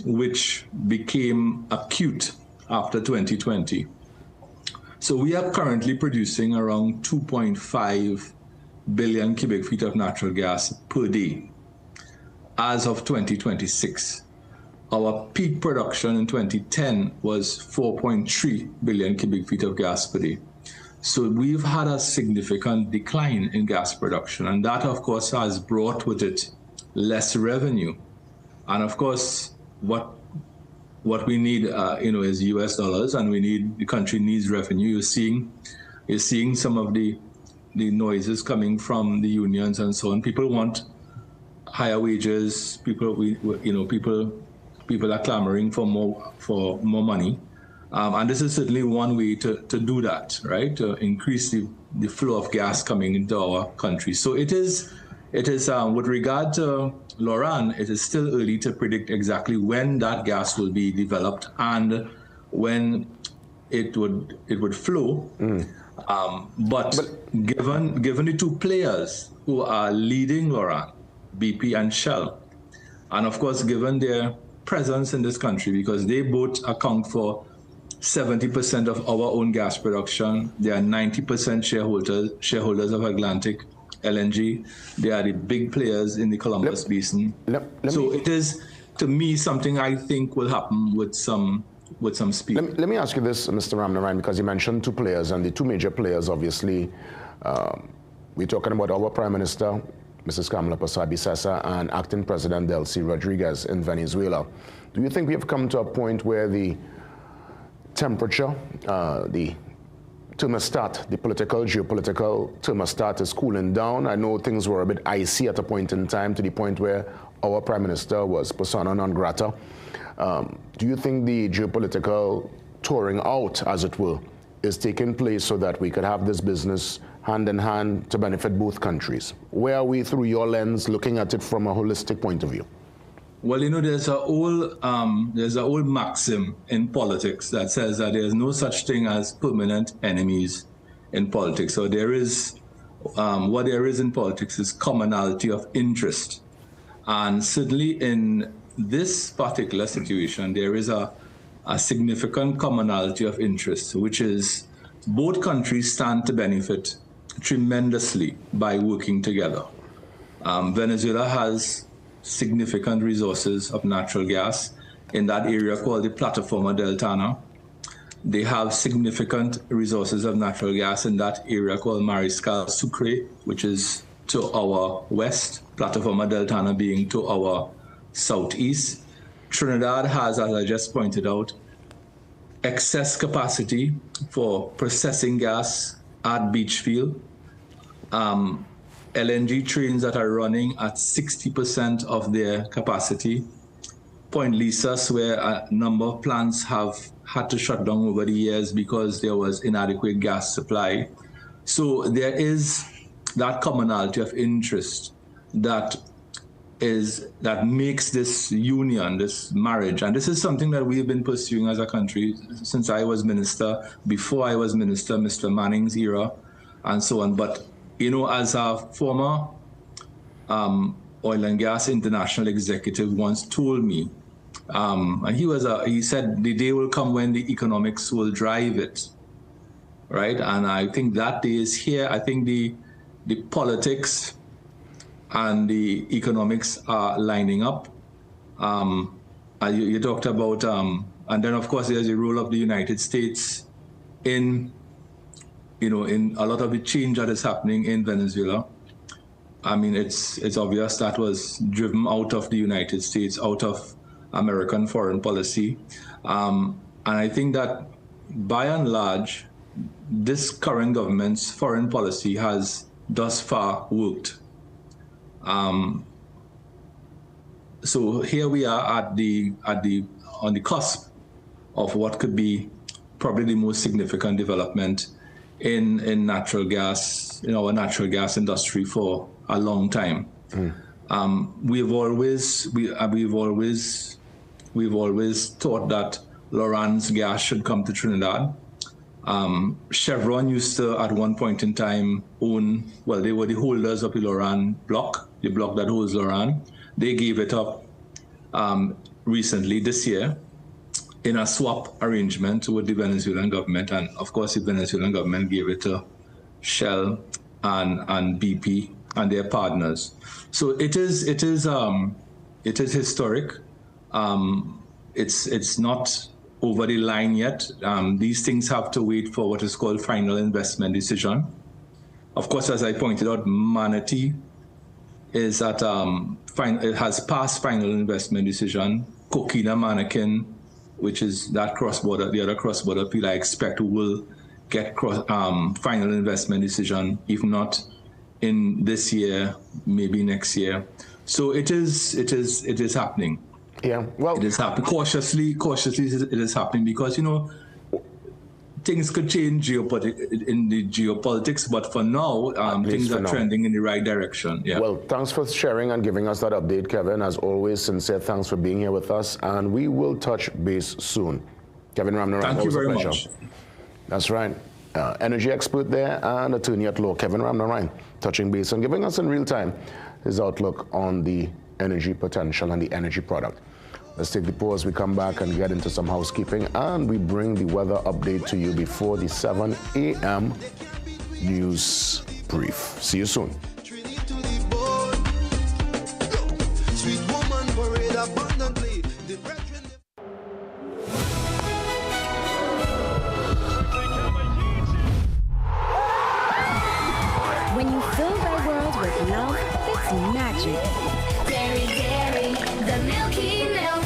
which became acute after 2020. So we are currently producing around 2.5 billion cubic feet of natural gas per day as of 2026. Our peak production in 2010 was 4.3 billion cubic feet of gas per day. So we've had a significant decline in gas production, and that, of course, has brought with it less revenue. And of course, what we need, is US dollars, and the country needs revenue. You're seeing some of the noises coming from the unions and so on. People want higher wages. People are clamoring for more money. And this is certainly one way to do that, right? To increase the flow of gas coming into our country. So it is with regard to Loran, it is still early to predict exactly when that gas will be developed and when it would flow. But given the two players who are leading Loran, BP and Shell, and of course given their presence in this country, because they both account for 70% of our own gas production. They are 90% shareholders of Atlantic LNG. They are the big players in the Columbus Basin. So it is, to me, something I think will happen with some speed. Let me ask you this, Mr. Ramnarayan, because you mentioned two players, and the two major players, obviously, we're talking about our Prime Minister, Mrs. Kamala Persaud-Bissessar, and Acting President Delcy Rodriguez in Venezuela. Do you think we have come to a point where the temperature, the thermostat, the political, geopolitical thermostat is cooling down? I know things were a bit icy at a point in time, to the point where our Prime Minister was persona non grata. Do you think the geopolitical touring out, as it were, is taking place so that we could have this business hand in hand to benefit both countries? Where are we, through your lens, looking at it from a holistic point of view? Well, there's a old maxim in politics that says that there's no such thing as permanent enemies in politics. So there is, what there is in politics is commonality of interest. And certainly in this particular situation, there is a significant commonality of interest, which is both countries stand to benefit tremendously by working together. Venezuela has significant resources of natural gas in that area called the Plataforma del Tana. They have significant resources of natural gas in that area called Mariscal Sucre, which is to our west, Plataforma del Tana being to our southeast. Trinidad has, as I just pointed out, excess capacity for processing gas at Beachfield. LNG trains that are running at 60% of their capacity. Point Lisas, where a number of plants have had to shut down over the years because there was inadequate gas supply. So there is that commonality of interest that makes this union, this marriage. And this is something that we've been pursuing as a country since I was minister, before I was minister, Mr. Manning's era, and so on. But as a former oil and gas international executive once told me, and he said the day will come when the economics will drive it, right? And I think that day is here. I think the politics and the economics are lining up. You talked about, and then of course there's the role of the United States in a lot of the change that is happening in Venezuela. I mean, it's obvious that was driven out of the United States, out of American foreign policy. And I think that by and large, this current government's foreign policy has thus far worked. So here we are on the cusp of what could be probably the most significant development in natural gas, in our natural gas industry for a long time. We've always thought that Loran's gas should come to Trinidad. Chevron used to, at one point in time, they were the holders of the Loran block, the block that holds Loran. They gave it up recently this year in a swap arrangement with the Venezuelan government. And of course, the Venezuelan government gave it to Shell and BP and their partners. So it is historic. It's not over the line yet. These things have to wait for what is called final investment decision. Of course, as I pointed out, Manatee is at it has passed final investment decision. Coquina Mannequin, which is that cross-border, the other cross-border field, I expect will get final investment decision, if not in this year, maybe next year. So it is happening. Yeah, well, it is happening cautiously. It is happening because things could change in the geopolitics, but for now, things are trending in the right direction. Yeah. Well, thanks for sharing and giving us that update, Kevin. As always, sincere thanks for being here with us, and we will touch base soon. Kevin Ramnaran, thank you very much. That's right. Energy expert there and attorney at law, Kevin Ramnaran, touching base and giving us in real time his outlook on the energy potential and the energy product. Let's take the pause. We come back and get into some housekeeping, and we bring the weather update to you before the 7 a.m. news brief. See you soon. When you fill the world with love, it's magic. Dairy, dairy, the milky milk.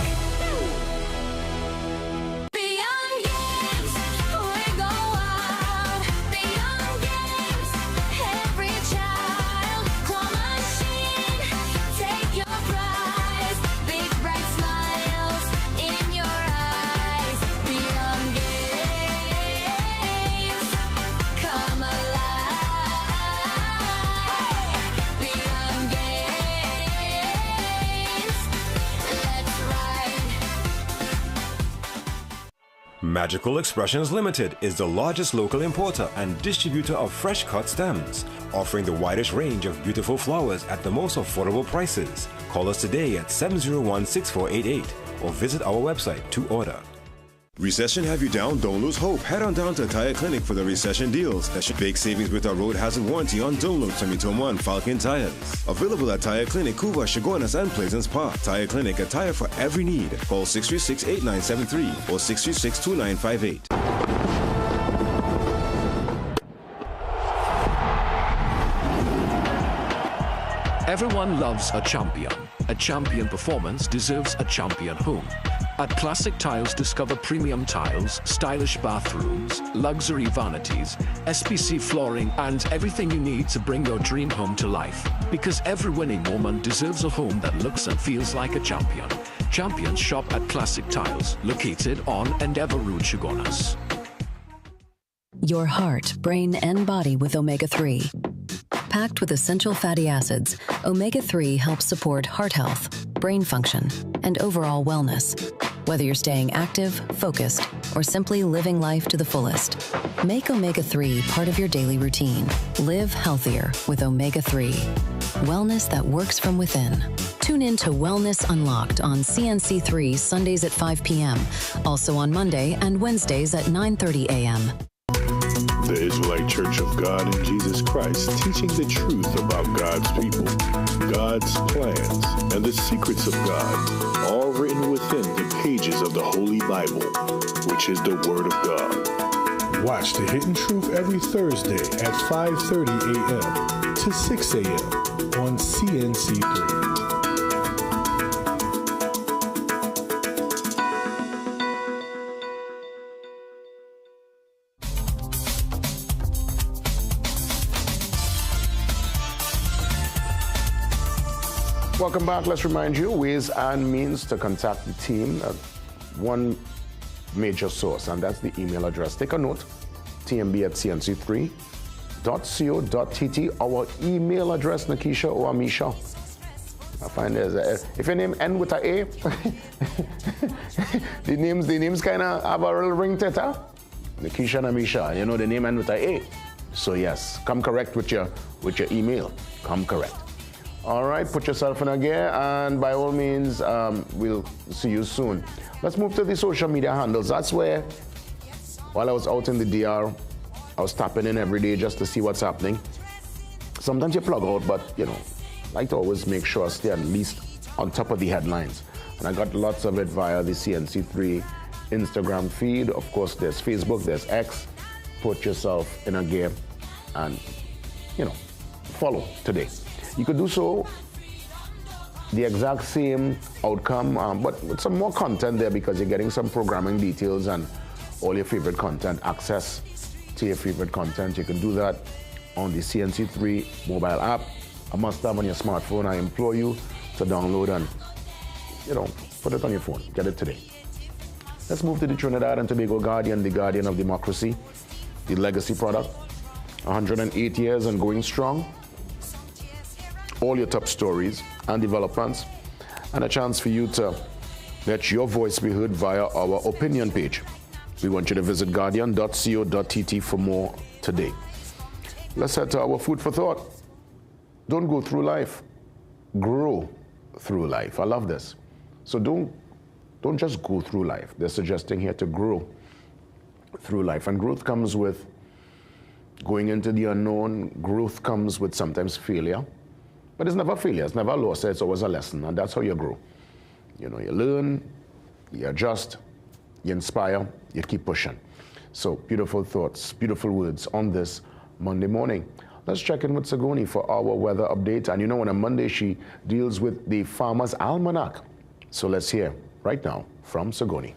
Magical Expressions Limited is the largest local importer and distributor of fresh cut stems, offering the widest range of beautiful flowers at the most affordable prices. Call us today at 701-6488 or visit our website to order. Recession have you down? Don't lose hope. Head on down to Tire Clinic for the recession deals. That should big savings with our road hazard warranty on Dunlop 2021 Falcon tires. Available at Tire Clinic, Couva, Chaguanas, and Pleasance Park. Tire Clinic, a tire for every need. Call 636-8973 or 636-2958. Everyone loves a champion. A champion performance deserves a champion home. At Classic Tiles, discover premium tiles, stylish bathrooms, luxury vanities, SPC flooring, and everything you need to bring your dream home to life. Because every winning woman deserves a home that looks and feels like a champion. Champions shop at Classic Tiles, located on Endeavour Road, Chaguanas. Your heart, brain, and body with omega-3. Packed with essential fatty acids, omega-3 helps support heart health, brain function, and overall wellness. Whether you're staying active, focused, or simply living life to the fullest, make omega-3 part of your daily routine. Live healthier with omega-3. Wellness that works from within. Tune in to Wellness Unlocked on CNC3 Sundays at 5 p.m., also on Monday and Wednesdays at 9:30 a.m. The Israelite Church of God in Jesus Christ, teaching the truth about God's people, God's plans, and the secrets of God, all written within the pages of the Holy Bible, which is the Word of God. Watch The Hidden Truth every Thursday at 5:30 a.m. to 6 a.m. on CNC3. Welcome back. Let's remind you ways and means to contact the team. One major source, and that's the email address. Take a note, tmb@cnc3.co.tt. Our email address, Nakisha or Amisha. I find there's if your name ends with a A, the names kind of have a little ring to it. Nakisha and Amisha, you know the name ends with a A. So yes, come correct with your email. Come correct. All right, put yourself in a gear, and by all means, we'll see you soon. Let's move to the social media handles. That's where, while I was out in the DR, I was tapping in every day just to see what's happening. Sometimes you plug out, but I like to always make sure I stay at least on top of the headlines. And I got lots of it via the CNC3 Instagram feed. Of course, there's Facebook, there's X. Put yourself in a gear and, follow today. You could do so, the exact same outcome, but with some more content there because you're getting some programming details and all your favorite content, access to your favorite content. You can do that on the CNC3 mobile app. A must-have on your smartphone. I implore you to download and, put it on your phone. Get it today. Let's move to the Trinidad and Tobago Guardian, the guardian of democracy, the legacy product. 108 years and going strong. All your top stories and developments, and a chance for you to let your voice be heard via our opinion page. We want you to visit guardian.co.tt for more today. Let's head to our food for thought. Don't go through life, grow through life. I love this. So don't just go through life. They're suggesting here to grow through life, and growth comes with going into the unknown. Growth comes with sometimes failure. But it's never failure, it's never a loss, it's always a lesson, and that's how you grow. You learn, you adjust, you inspire, you keep pushing. So beautiful thoughts, beautiful words on this Monday morning. Let's check in with Sagoni for our weather update. And on a Monday, she deals with the Farmer's Almanac. So let's hear right now from Sagoni.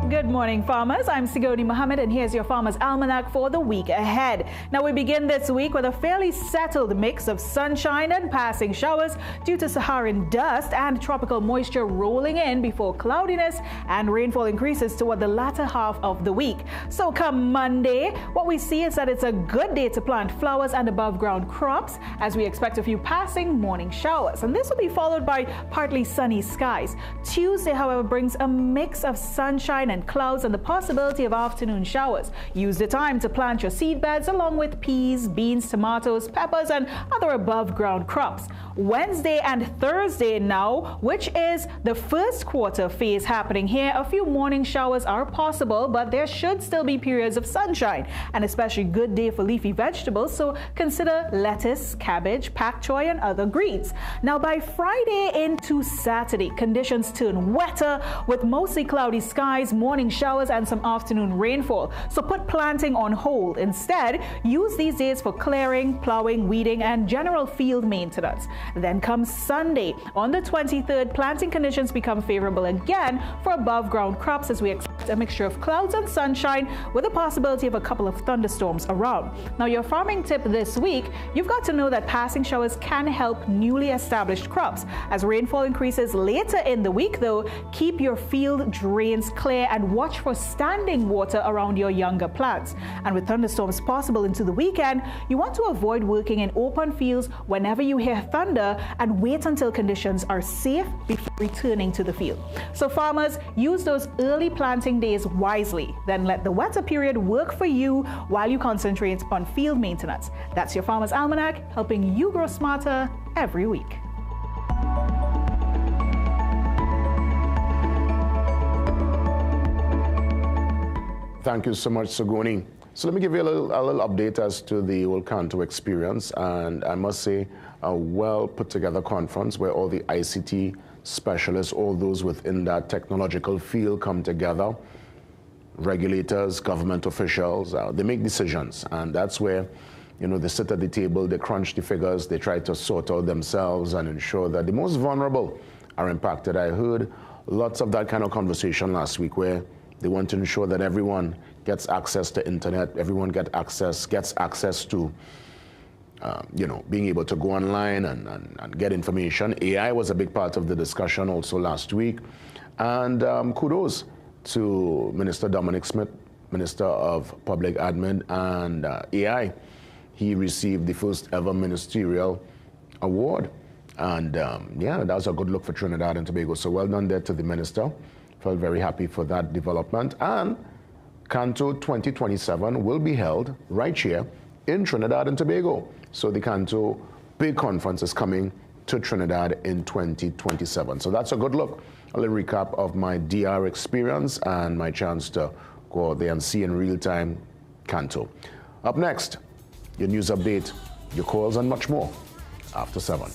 Good morning, farmers. I'm Sigoni Mohammed, and here's your Farmer's Almanac for the week ahead. Now, we begin this week with a fairly settled mix of sunshine and passing showers due to Saharan dust and tropical moisture rolling in before cloudiness and rainfall increases toward the latter half of the week. So come Monday, what we see is that it's a good day to plant flowers and above ground crops, as we expect a few passing morning showers. And this will be followed by partly sunny skies. Tuesday, however, brings a mix of sunshine and clouds and the possibility of afternoon showers. Use the time to plant your seed beds along with peas, beans, tomatoes, peppers, and other above ground crops. Wednesday and Thursday now, which is the first quarter phase happening here, a few morning showers are possible, but there should still be periods of sunshine, an especially good day for leafy vegetables, so consider lettuce, cabbage, pak choy, and other greens. Now by Friday into Saturday, conditions turn wetter with mostly cloudy skies, morning showers, and some afternoon rainfall. So put planting on hold. Instead, use these days for clearing, plowing, weeding, and general field maintenance. Then comes Sunday. On the 23rd, planting conditions become favorable again for above ground crops, as we expect a mixture of clouds and sunshine with the possibility of a couple of thunderstorms around. Now, your farming tip this week, you've got to know that passing showers can help newly established crops. As rainfall increases later in the week, though, keep your field drains clear and watch for standing water around your younger plants. And with thunderstorms possible into the weekend, you want to avoid working in open fields whenever you hear thunder, and wait until conditions are safe before returning to the field. So farmers, use those early planting days wisely. Then let the wetter period work for you while you concentrate on field maintenance. That's your Farmer's Almanac, helping you grow smarter every week. Thank you so much, Sugoni. So let me give you a little update as to the whole Kanto experience, and I must say a well put together conference where all the ICT specialists, all those within that technological field come together, regulators, government officials, they make decisions, and that's where, you know, they sit at the table, they crunch the figures, they try to sort out themselves and ensure that the most vulnerable are impacted. I heard lots of that kind of conversation last week where they want to ensure that everyone gets access to internet, everyone gets access to, you know, being able to go online and get information. AI was a big part of the discussion also last week. And kudos to Minister Dominic Smith, Minister of Public Admin and AI. He received the first ever ministerial award. And yeah, that was a good look for Trinidad and Tobago. So well done there to the minister. Felt very happy for that development. And Kanto 2027 will be held right here in Trinidad and Tobago. So the Kanto big conference is coming to Trinidad in 2027. So that's a good look. A little recap of my DR experience and my chance to go out there and see in real time Kanto. Up next, your news update, your calls, and much more after 7.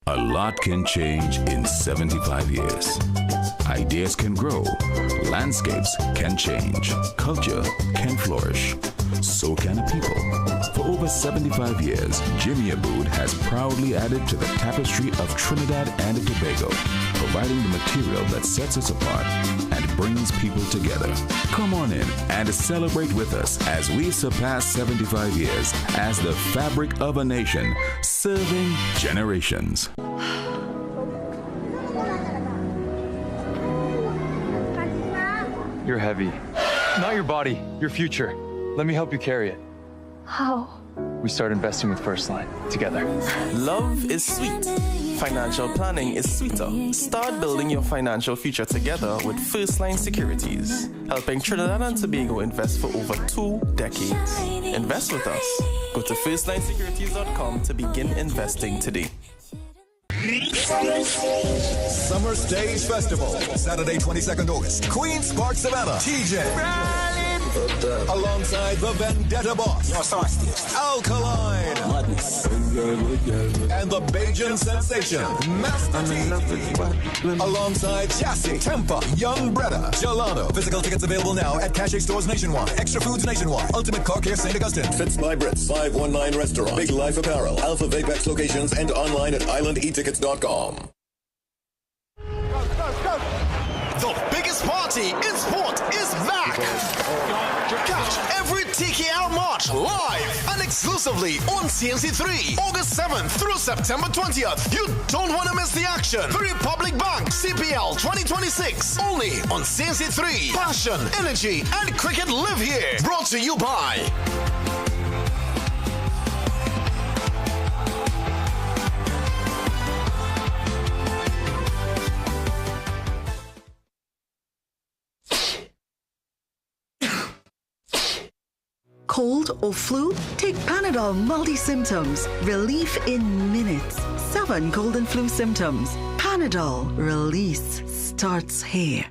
A lot can change in 75 years. Ideas can grow, landscapes can change, culture can flourish. So can a people. For over 75 years, Jimmy Abood has proudly added to the tapestry of Trinidad and Tobago, providing the material that sets us apart and brings people together. Come on in and celebrate with us as we surpass 75 years as the fabric of a nation, serving generations. You're heavy. Not your body, your future. Let me help you carry it. How? We start investing with First Line together. Love is sweet. Financial planning is sweeter. Start building your financial future together with First Line Securities, helping Trinidad and Tobago invest for over 2 decades. Invest with us. Go to firstlinesecurities.com to begin investing today. Summer Stage Festival, Saturday, 22nd August. Queen's Park, Savannah. TJ. Alongside the Vendetta Boss. Alkaline. Madness. And the Bajan Sensation. Master T. Alongside Chassis, Tempa, Young Breda, Gelano. Physical tickets available now at Cache Stores nationwide. Extra Foods nationwide. Ultimate Car Care St. Augustine. Fits by Brits. 519 Restaurant. Big Life Apparel. Alpha Vapex locations and online at islandetickets.com. Party in Sport is back. Catch every TKR match live and exclusively on CNC3, August 7th through September 20th. You don't want to miss the action. The Republic Bank CPL 2026, only on CNC3. Passion, energy, and cricket live here. Brought to you by Cold or flu? Take Panadol multi-symptoms. Relief in minutes. 7 cold and flu symptoms. Panadol release starts here.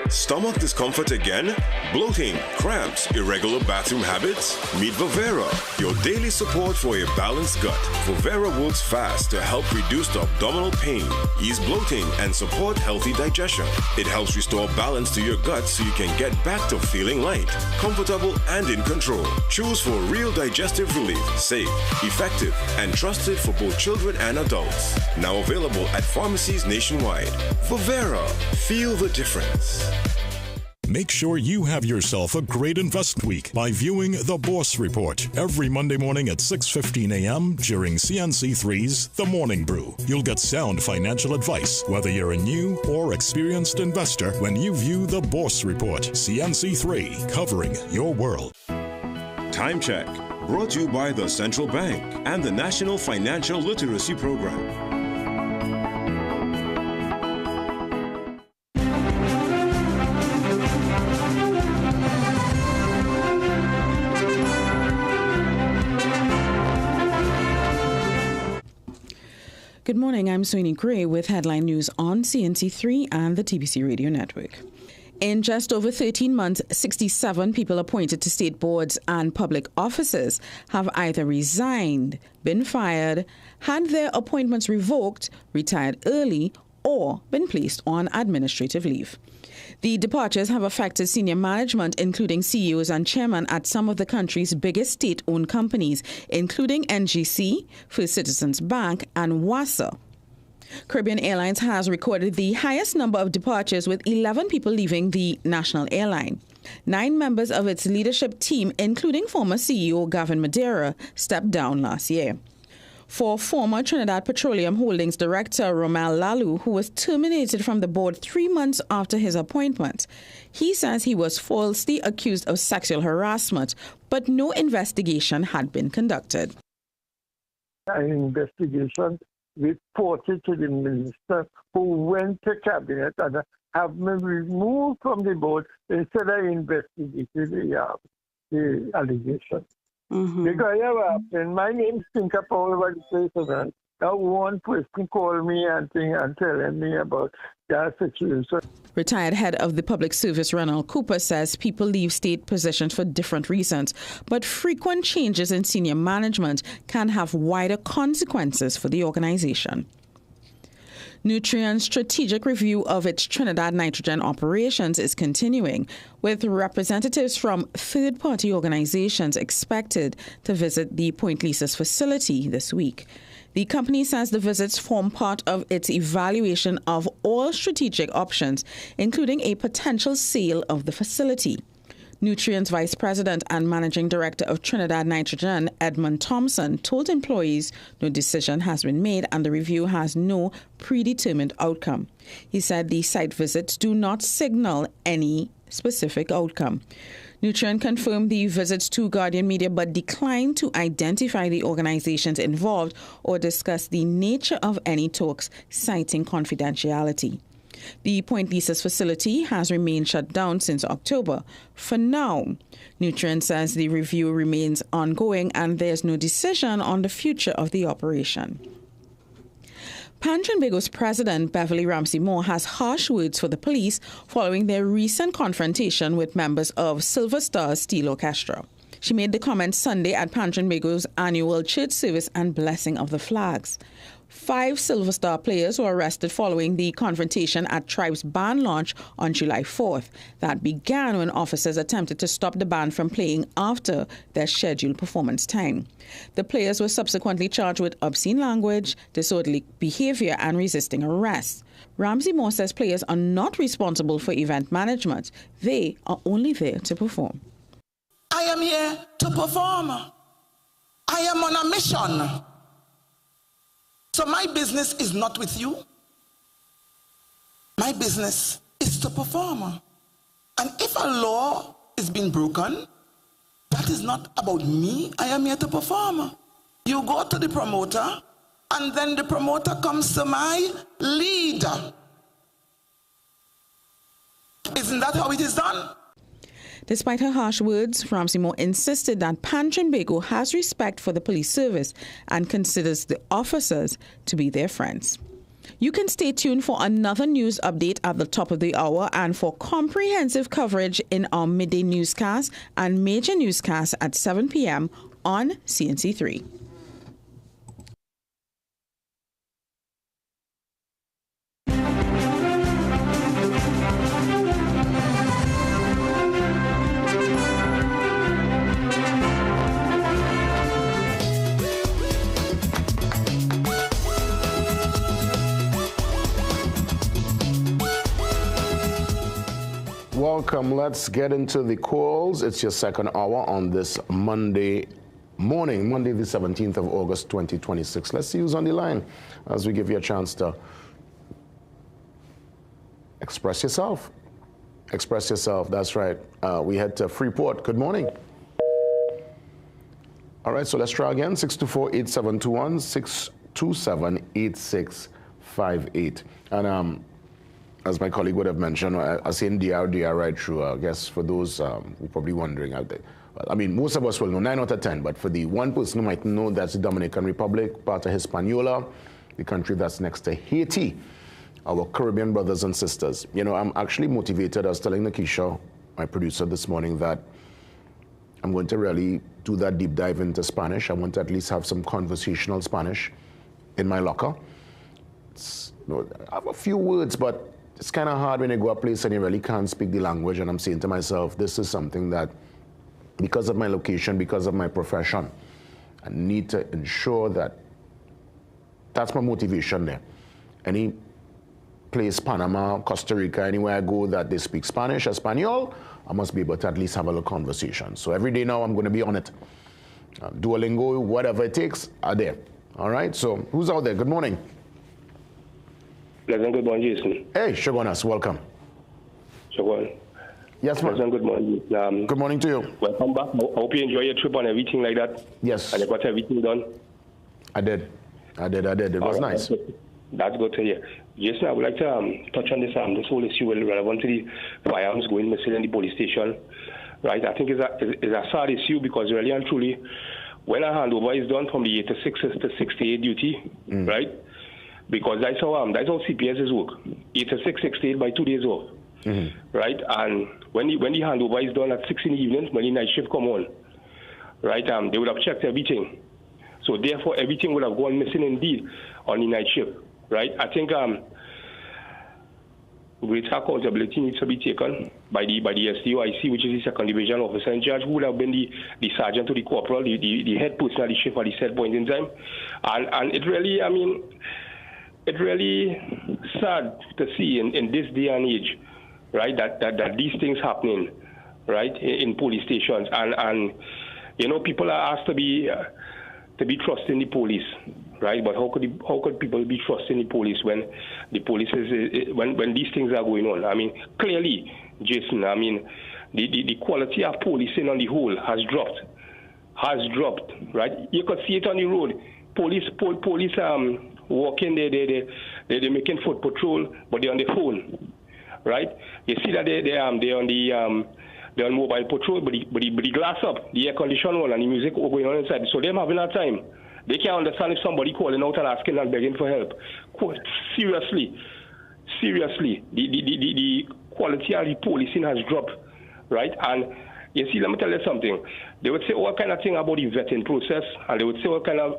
Stomach discomfort again? Bloating, cramps, irregular bathroom habits? Meet Vivera, your daily support for a balanced gut. Vivera works fast to help reduce the abdominal pain, ease bloating, and support healthy digestion. It helps restore balance to your gut so you can get back to feeling light, comfortable, and in control. Choose for real digestive relief, safe, effective, and trusted for both children and adults. Now available at pharmacies nationwide. Vivera, feel the difference. Make sure you have yourself a great investment week by viewing The Boss Report every Monday morning at 6:15 a.m. during CNC3's The Morning Brew. You'll get sound financial advice, whether you're a new or experienced investor, when you view The Boss Report. CNC3, covering your world. Time check, brought to you by the Central Bank and the National Financial Literacy Program. Good morning, I'm Sweeney Gray with headline news on CNC3 and the TBC Radio Network. In just over 13 months, 67 people appointed to state boards and public offices have either resigned, been fired, had their appointments revoked, retired early, or been placed on administrative leave. The departures have affected senior management, including CEOs and chairmen at some of the country's biggest state-owned companies, including NGC, First Citizens Bank, and WASA. Caribbean Airlines has recorded the highest number of departures, with 11 people leaving the national airline. 9 members of its leadership team, including former CEO Gavin Madeira, stepped down last year. For former Trinidad Petroleum Holdings Director Romel Lalu, who was terminated from the board 3 months after his appointment, he says he was falsely accused of sexual harassment, but no investigation had been conducted. An investigation reported to the minister, who went to cabinet and have me removed from the board instead of investigating the allegation. Mm-hmm. Because my name stink up all over the place, and one person called me and telling me about that situation. Retired head of the public service Ronald Cooper says people leave state positions for different reasons, but frequent changes in senior management can have wider consequences for the organization. Nutrien's strategic review of its Trinidad nitrogen operations is continuing, with representatives from third-party organizations expected to visit the Point Lisas facility this week. The company says the visits form part of its evaluation of all strategic options, including a potential sale of the facility. Nutrien's Vice President and Managing Director of Trinidad Nitrogen, Edmund Thompson, told employees no decision has been made and the review has no predetermined outcome. He said the site visits do not signal any specific outcome. Nutrien confirmed the visits to Guardian Media but declined to identify the organizations involved or discuss the nature of any talks, citing confidentiality. The Point Lisas facility has remained shut down since October. For now, Nutrien says the review remains ongoing and there's no decision on the future of the operation. Pan Trinbago's president, Beverly Ramsey Moore, has harsh words for the police following their recent confrontation with members of Silver Star Steel Orchestra. She made the comment Sunday at Pan Trinbago's annual church service and blessing of the flags. 5 Silver Star players were arrested following the confrontation at Tribe's band launch on July 4th. That began when officers attempted to stop the band from playing after their scheduled performance time. The players were subsequently charged with obscene language, disorderly behavior, and resisting arrest. Ramsey Moore says players are not responsible for event management. They are only there to perform. I am here to perform. I am on a mission. So my business is not with you. My business is to perform. And if a law is being broken, that is not about me. I am here to perform. You go to the promoter, and then the promoter comes to my lead. Isn't that how it is done? Despite her harsh words, Ramsey Moore insisted that Pan Trimbago has respect for the police service and considers the officers to be their friends. You can stay tuned for another news update at the top of the hour and for comprehensive coverage in our midday newscast and major newscast at 7 p.m. on CNC3. Welcome. Let's get into the calls. It's your second hour on this Monday morning, Monday the 17th of August, 2026. Let's see who's on the line as we give you a chance to express yourself. Express yourself, that's right. We head to Freeport. Good morning. All right, so let's try again. 624-8721, 627-8658. And as my colleague would have mentioned, I say DR right through. I guess for those who are probably wondering out there, I mean, most of us will know 9 out of 10, but for the one person who might know, that's the Dominican Republic, part of Hispaniola, the country that's next to Haiti, our Caribbean brothers and sisters. You know, I'm actually motivated. I was telling Nakisha, my producer, this morning that I'm going to really do that deep dive into Spanish. I want to at least have some conversational Spanish in my locker. I have a few words, but it's kind of hard when you go a place and you really can't speak the language. And I'm saying to myself, this is something that, because of my location, because of my profession, I need to ensure that that's my motivation there. Any place, Panama, Costa Rica, anywhere I go that they speak Spanish, Espanol, I must be able to at least have a little conversation. So every day now I'm going to be on it. Duolingo, whatever it takes, are there. All right, so who's out there? Good morning. Pleasant good morning, Jason. Hey, Shogunas, welcome. Shogun. Yes, ma'am. Pleasant good morning. Good morning to you. Welcome back. I hope you enjoy your trip and everything like that. Yes. And you got everything done. I did. It was nice. That's good to hear. Jason, I would like to touch on this whole issue relevant to the firearms going missing in the police station. Right? I think it's a sad issue because really and truly, when a handover is done from the 86 to 68 duty, right? Because that's how CPSs work. 86, 68 by 2 days off, right? And when the handover is done at 6 in the evening, when the night shift come on, right? They would have checked everything. So therefore, everything would have gone missing indeed on the night shift, right? I think greater accountability needs to be taken by the SDOIC, which is the second division officer in charge, who would have been the sergeant to the corporal, the head person at the shift at the set point in time. And it really, I mean, it's really sad to see in this day and age, right, that these things happening, right, in police stations. And you know, people are asked to be trusting the police, right? But how could people be trusting the police when the police when these things are going on? I mean, clearly, Jason, I mean, the quality of policing on the whole has dropped, right? You could see it on the road. Police walking, they're making foot patrol, but they're on the phone, right? You see that they're on mobile patrol, but the glass up, the air condition on, and the music going on inside. So they're having a time. They can't understand if somebody calling out and asking and begging for help. Seriously, the quality of the policing has dropped, right? And you see, let me tell you something. They would say all kind of thing about the vetting process, and they would say all kind of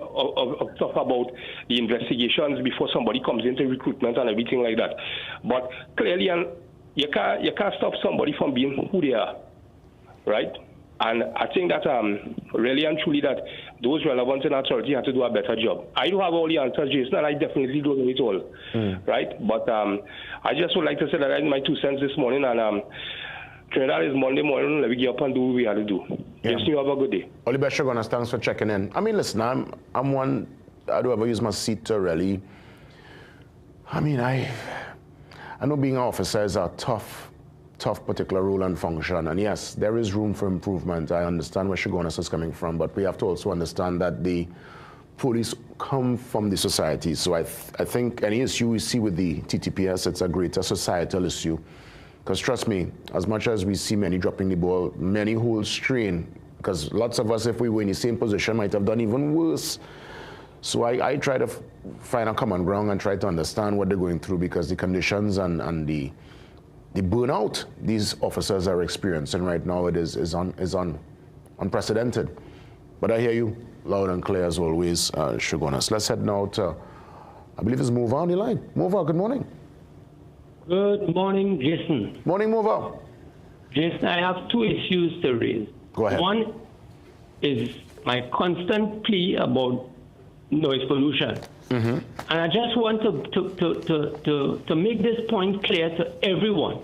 stuff about the investigations before somebody comes into recruitment and everything like that. But clearly, you can't stop somebody from being who they are, right? And I think that really and truly that those relevant in authority have to do a better job. I do have all the answers, Jason, and I definitely don't know it all, right? But I just would like to say that I had my 2 cents this morning, and Trinidad is Monday morning. Let me get up and do what we have to do. Yeah. Jason, you have a good day. All the best, Shogunas. Thanks for checking in. I mean, listen, I'm one, I do ever use my seat to really, I mean, I know being an officer is a tough particular role and function. And yes, there is room for improvement. I understand where Shogunas is coming from, but we have to also understand that the police come from the society. So I think any issue we see with the TTPS, it's a greater societal issue. Because trust me, as much as we see many dropping the ball, many hold strain. Because lots of us, if we were in the same position, might have done even worse. So I try to find a common ground and try to understand what they're going through, because the conditions and the burnout these officers are experiencing right now, it is unprecedented. But I hear you loud and clear as always, Shogunas. Let's head now to, I believe it's Mova on the line. Mova, good morning. Good morning, Jason. Morning, Mova. Jason, I have 2 issues to raise. Go ahead. One is my constant plea about noise pollution. And I just want to make this point clear to everyone.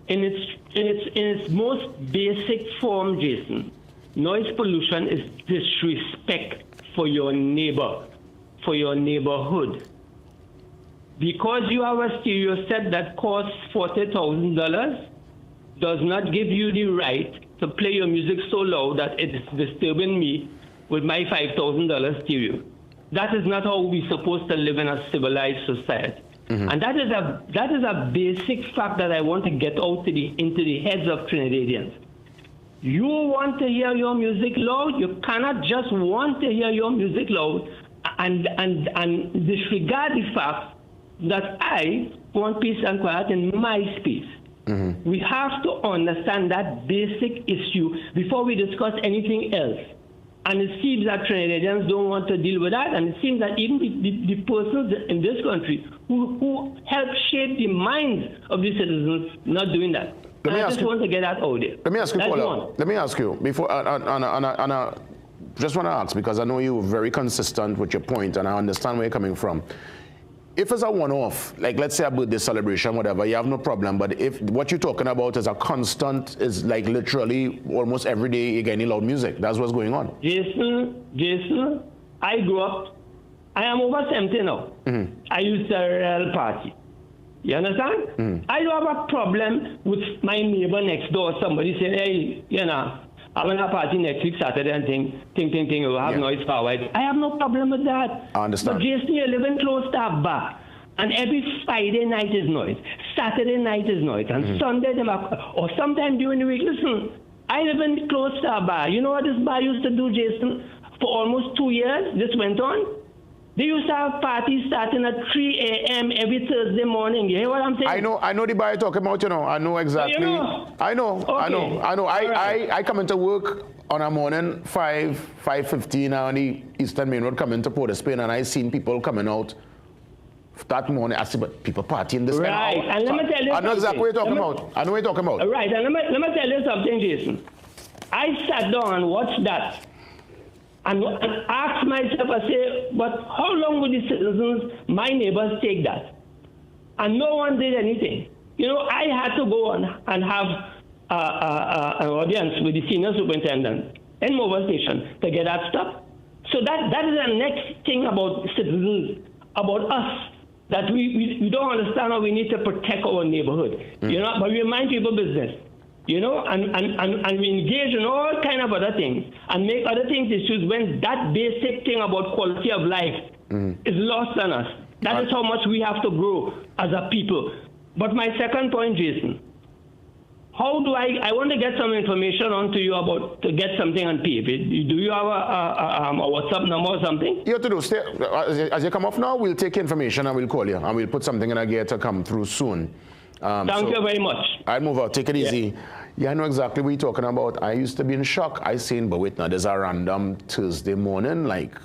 In its most basic form, Jason, noise pollution is disrespect for your neighbor, for your neighborhood. Because you have a stereo set that costs $40,000 does not give you the right to play your music so loud that it is disturbing me with my $5,000 stereo. That is not how we're supposed to live in a civilized society. And that is a basic fact that I want to get out into the heads of Trinidadians. You want to hear your music loud, you cannot just want to hear your music loud and disregard the fact that I want peace and quiet in my space. We have to understand that basic issue before we discuss anything else. And it seems that Trinidadians don't want to deal with that, and it seems that even the persons in this country who help shape the minds of the citizens not doing that. I just want to get that out there. Let me ask you, Paula. Let me ask you, before, just want to ask, because I know you're very consistent with your point, and I understand where you're coming from. If it's a one-off, like let's say a birthday celebration, whatever, you have no problem. But if what you're talking about is a constant, is like literally almost every day you're getting loud music, that's what's going on. Jason, I grew up, I am over 70 now. I used to real party. You understand? I don't have a problem with my neighbor next door. Somebody saying, hey, you know, I'm in a party next week, Saturday, and think, we'll have noise power. I have no problem with that. I understand. But Jason, you're living close to a bar, and every Friday night is noise, Saturday night is noise, and Sunday, or sometime during the week. Listen, I live in close to a bar. You know what this bar used to do, Jason? For almost 2 years, this went on. They used to have parties starting at 3 a.m. every Thursday morning. You hear what I'm saying? I know the bar you're talking about, you know. I know exactly. You know? I know. Right. I come into work on a morning, 5:15 on the Eastern Main Road, coming to Port of Spain, and I seen people coming out that morning. I see, but people partying this right. kind of And let me tell you I know exactly what you're talking about. I know what you're talking about. Right, and let me tell you something, Jason. I sat down and watched that. And ask myself, I say, but how long would the citizens, my neighbors, take that? And no one did anything. You know, I had to go and have an audience with the senior superintendent in Mobile Station to get that stuff. So that is the next thing about citizens, about us, that we don't understand how we need to protect our neighborhood. You know, but we mind people business. You know, and we engage in all kind of other things and make other things issues when that basic thing about quality of life is lost on us. That is how much we have to grow as a people. But my second point, Jason, how do I want to get some information onto you about to get something on PF. Do you have a WhatsApp number or something? You have to do, as you come off now, we'll take information and we'll call you and we'll put something in a gear to come through soon. Thank you very much. I'll move out. Take it easy. Yeah, I know exactly what you're talking about. I used to be in shock. I seen, but wait, now there's a random Thursday morning, like,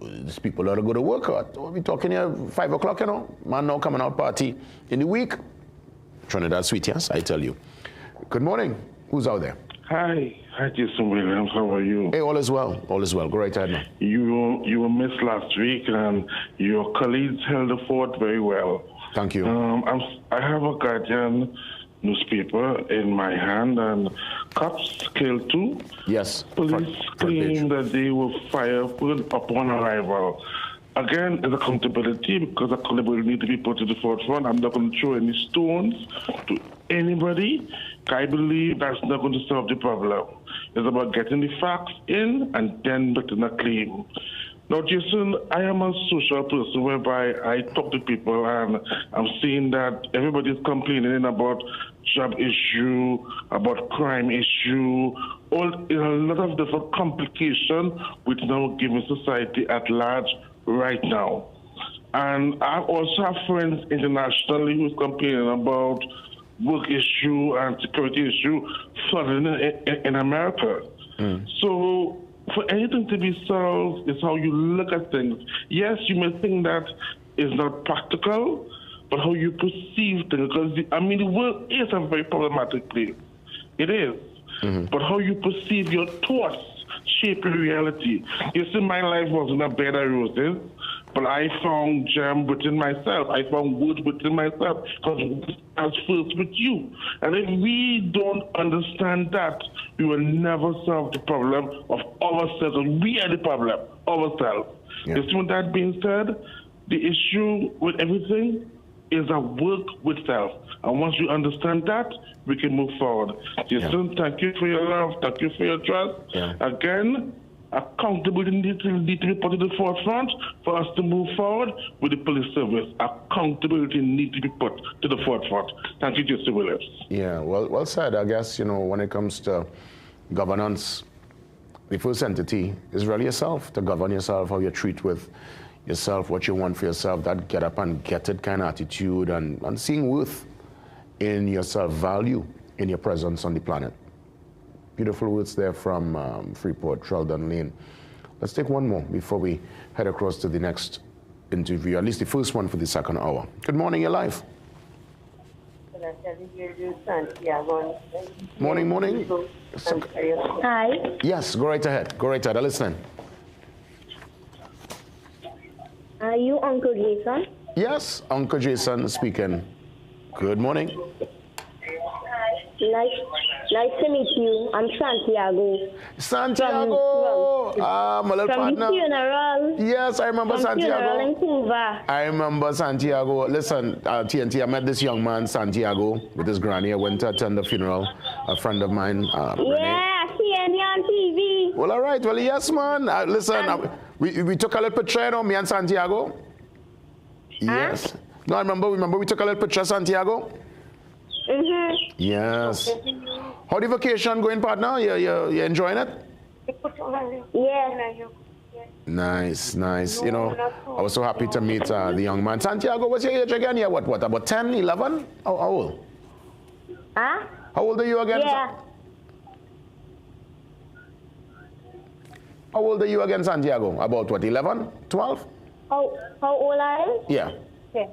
these people ought to go to work. We're talking here 5 o'clock, you know. Man now coming out party in the week. Trinidad sweet, yes, I tell you. Good morning. Who's out there? Hi, Hi, Jason Williams. How are you? Hey, all is well. All is well. Go right ahead, man. You were missed last week, and your colleagues held the fort very well. Thank you. I have a Guardian newspaper in my hand, and cops killed 2. Yes. Police claim that they were fired upon arrival. Again, it's accountability, because accountability needs to be put to the forefront. I'm not going to throw any stones to anybody. I believe that's not going to solve the problem. It's about getting the facts in and then making a claim. Now, Jason, I am a social person whereby I talk to people, and I'm seeing that everybody's complaining about job issue, about crime issue, a lot of different complications which now giving society at large right now. And I also have friends internationally who's complaining about work issue and security issue flooding in America. So for anything to be solved is how you look at things. Yes, you may think that is not practical, but how you perceive things. Because, the world is a very problematic place. It is. But how you perceive your thoughts shape your reality. You see, my life wasn't a bed of roses, but I found gem within myself. I found wood within myself, because I was first with you. And if we don't understand that, we will never solve the problem of ourselves. We are the problem, ourselves. Yeah. You see, with that being said, the issue with everything is a work with self. And once you understand that, we can move forward. Jason, thank you for your love. Thank you for your trust. Again, accountability needs to be put to the forefront for us to move forward with the police service. Accountability needs to be put to the forefront. Thank you, Jason Williams. Yeah, well said. I guess, when it comes to governance, the first entity is really yourself, to govern yourself, how you treat with yourself, what you want for yourself, that get up and get it kind of attitude, and seeing worth in your self-value, in your presence on the planet. Beautiful words there from Freeport, Sheldon Lane. Let's take one more before we head across to the next interview, at least the first one for the second hour. Good morning, you're live. Morning. Hi. Yes, go right ahead. I'm listening. Are you Uncle Jason? Yes, Uncle Jason speaking. Good morning. Nice to meet you. I'm Santiago. My little from partner. the funeral. Yes, I remember Santiago. Funeral in Cuba. I remember Santiago. Listen, TNT, I met this young man, Santiago, with his granny. I went to attend the funeral. A friend of mine, I see you on TV. Well, all right. Well, yes, man. Listen, we took a little picture, me and Santiago. Yes. No, I remember we took a little picture, Santiago. Yes. How the vacation going, partner? You enjoying it? Yeah. Nice. I was so happy to meet the young man. Santiago, what's your age again? Yeah, what, about 10, 11? How old? Huh? How old are you again? Yeah. How old are you again, Santiago? About what, 11, 12? How old are you? Yeah. 10.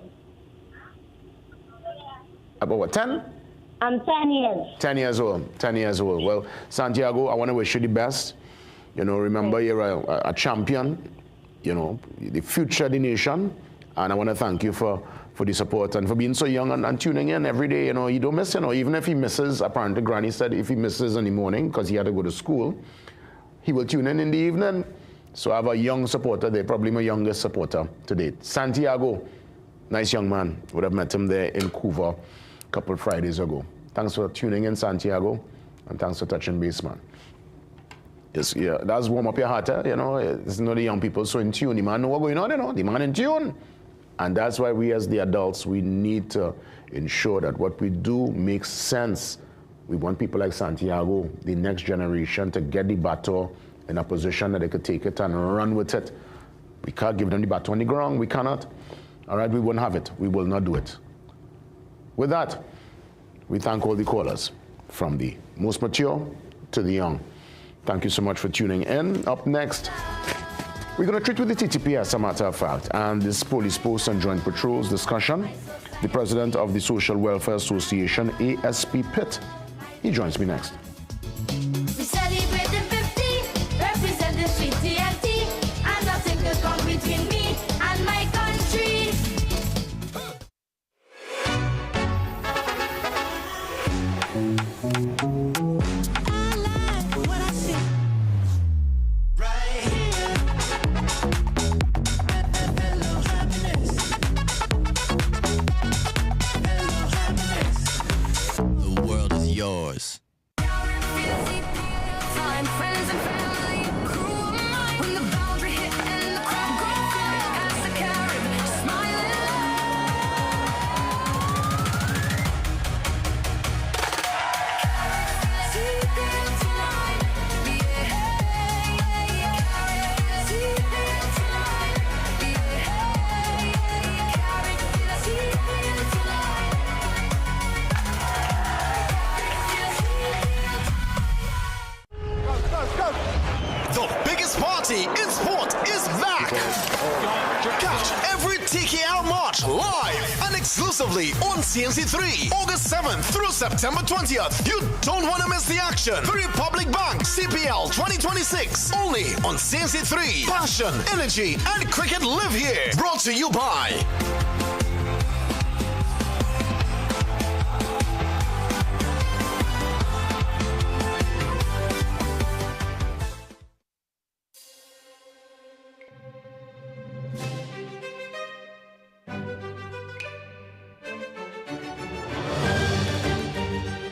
About what, 10? I'm 10 years. 10 years old. 10 years old. Well, Santiago, I want to wish you the best. Remember you're a champion, the future of the nation. And I want to thank you for the support and for being so young and tuning in every day. You don't miss, even if he misses, apparently Granny said if he misses in the morning because he had to go to school, he will tune in the evening. So I have a young supporter there, probably my youngest supporter to date. Santiago, nice young man. Would have met him there in Cuba a couple of Fridays ago. Thanks for tuning in, Santiago, and thanks for touching base, man. Yeah, that's warm up your heart, It's not the young people so in tune. The man know what's going on, The man in tune. And that's why we as the adults, we need to ensure that what we do makes sense. We want people like Santiago, the next generation, to get the baton in a position that they could take it and run with it. We can't give them the baton on the ground. We cannot. All right, we won't have it. We will not do it. With that, we thank all the callers, from the most mature to the young. Thank you so much for tuning in. Up next, we're going to treat with the TTP, as a matter of fact, and this police post and joint patrols discussion. The president of the Social Welfare Association, ASP Pitt, he joins me next. The world is yours. The biggest party in sport is back. Catch every TKR March live and exclusively on CNC3, August 7th through September 20th. You don't want to miss the action. The Republic Bank CPL 2026, only on CNC3. Passion, energy, and cricket live here. Brought to you by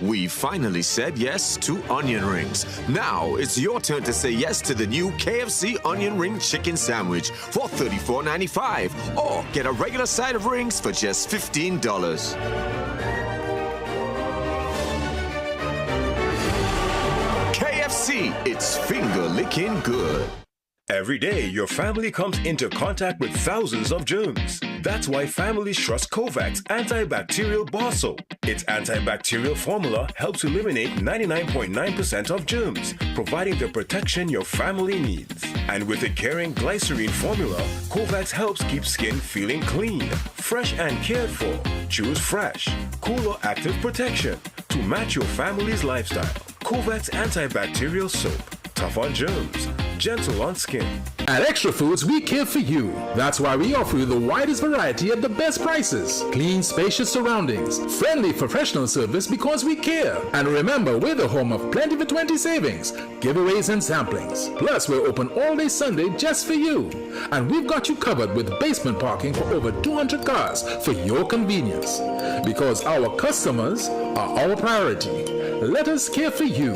We finally said yes to onion rings. Now it's your turn to say yes to the new KFC onion ring chicken sandwich for $34.95, or get a regular side of rings for just $15. KFC, it's finger-licking good. Every day, your family comes into contact with thousands of germs. That's why families trust Kovacs antibacterial bar soap. Its antibacterial formula helps eliminate 99.9% of germs, providing the protection your family needs. And with a caring glycerine formula, Kovacs helps keep skin feeling clean, fresh and cared for. Choose fresh, cool or active protection to match your family's lifestyle. Kovacs antibacterial soap. Tough on germs, gentle on skin. At Extra Foods, we care for you. That's why we offer you the widest variety at the best prices. Clean, spacious surroundings. Friendly professional service because we care. And remember, we're the home of Plenty for 20 savings, giveaways and samplings. Plus, we're open all day Sunday just for you. And we've got you covered with basement parking for over 200 cars for your convenience. Because our customers are our priority. Let us care for you.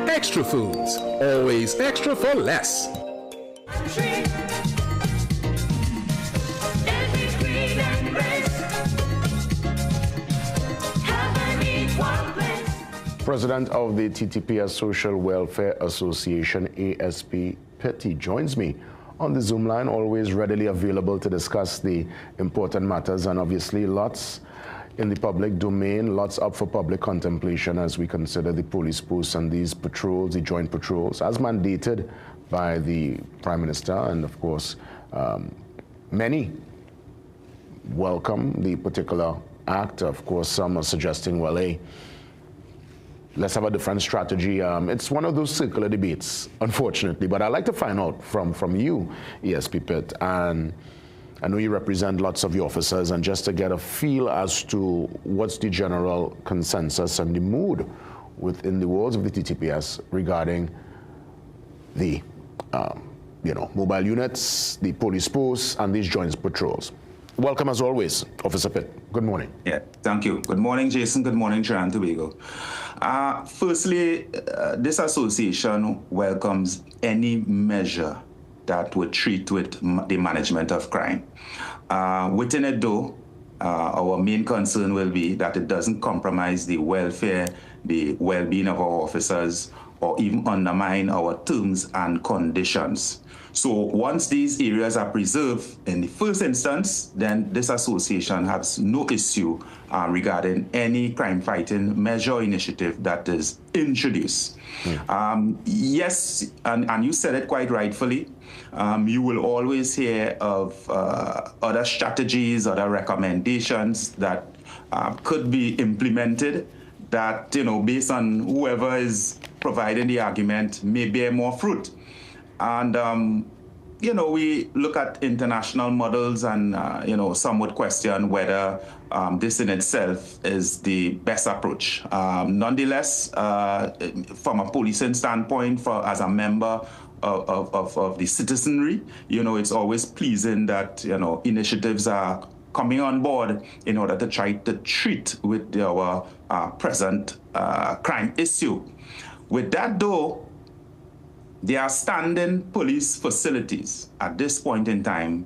Extra Foods, always extra for less. President of the TTPS Social Welfare Association, ASP Petty, joins me on the Zoom line, always readily available to discuss the important matters, and obviously lots in the public domain, lots up for public contemplation as we consider the police posts and these patrols, the joint patrols, as mandated by the Prime Minister. And of course, many welcome the particular act. Of course, some are suggesting, well, hey, let's have a different strategy. It's one of those circular debates, unfortunately, but I'd like to find out from you, ESP Pitt, and I know you represent lots of your officers, and just to get a feel as to what's the general consensus and the mood within the walls of the TTPS regarding the mobile units, the police posts, and these joint patrols. Welcome as always, Officer Pitt. Good morning. Yeah, thank you. Good morning, Jason. Good morning, Trinidad and Tobago. Firstly, this association welcomes any measure that would treat with the management of crime. Within it, though, our main concern will be that it doesn't compromise the welfare, the well-being of our officers, or even undermine our terms and conditions. So once these areas are preserved in the first instance, then this association has no issue regarding any crime-fighting measure or initiative that is introduced. Yes, and you said it quite rightfully, you will always hear of other strategies, other recommendations that could be implemented that, based on whoever is providing the argument, may bear more fruit. And we look at international models and, some would question whether this in itself is the best approach. Nonetheless, from a policing standpoint, as a member of the citizenry, it's always pleasing that, initiatives are coming on board in order to try to treat with our present crime issue. With that, though, there are standing police facilities at this point in time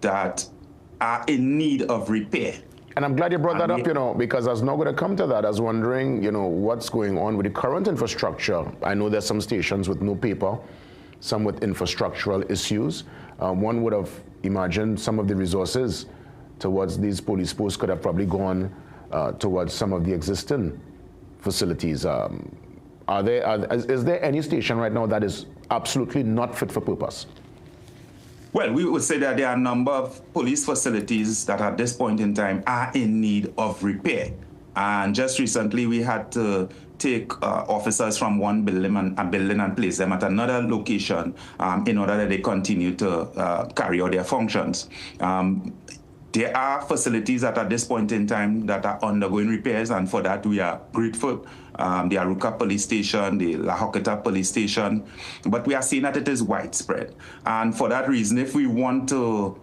that are in need of repair. And I'm glad you brought that up, because I was not going to come to that. I was wondering, what's going on with the current infrastructure. I know there's some stations with no paper, some with infrastructural issues. One would have imagined some of the resources towards these police posts could have probably gone towards some of the existing facilities. Is there any station right now that is absolutely not fit for purpose? Well, we would say that there are a number of police facilities that at this point in time are in need of repair. And just recently we had to take officers from one building and place them at another location in order that they continue to carry out their functions. There are facilities that at this point in time that are undergoing repairs, and for that we are grateful. The Aruka Police Station, the La Hoqueta Police Station, but we are seeing that it is widespread. And for that reason, if we want to,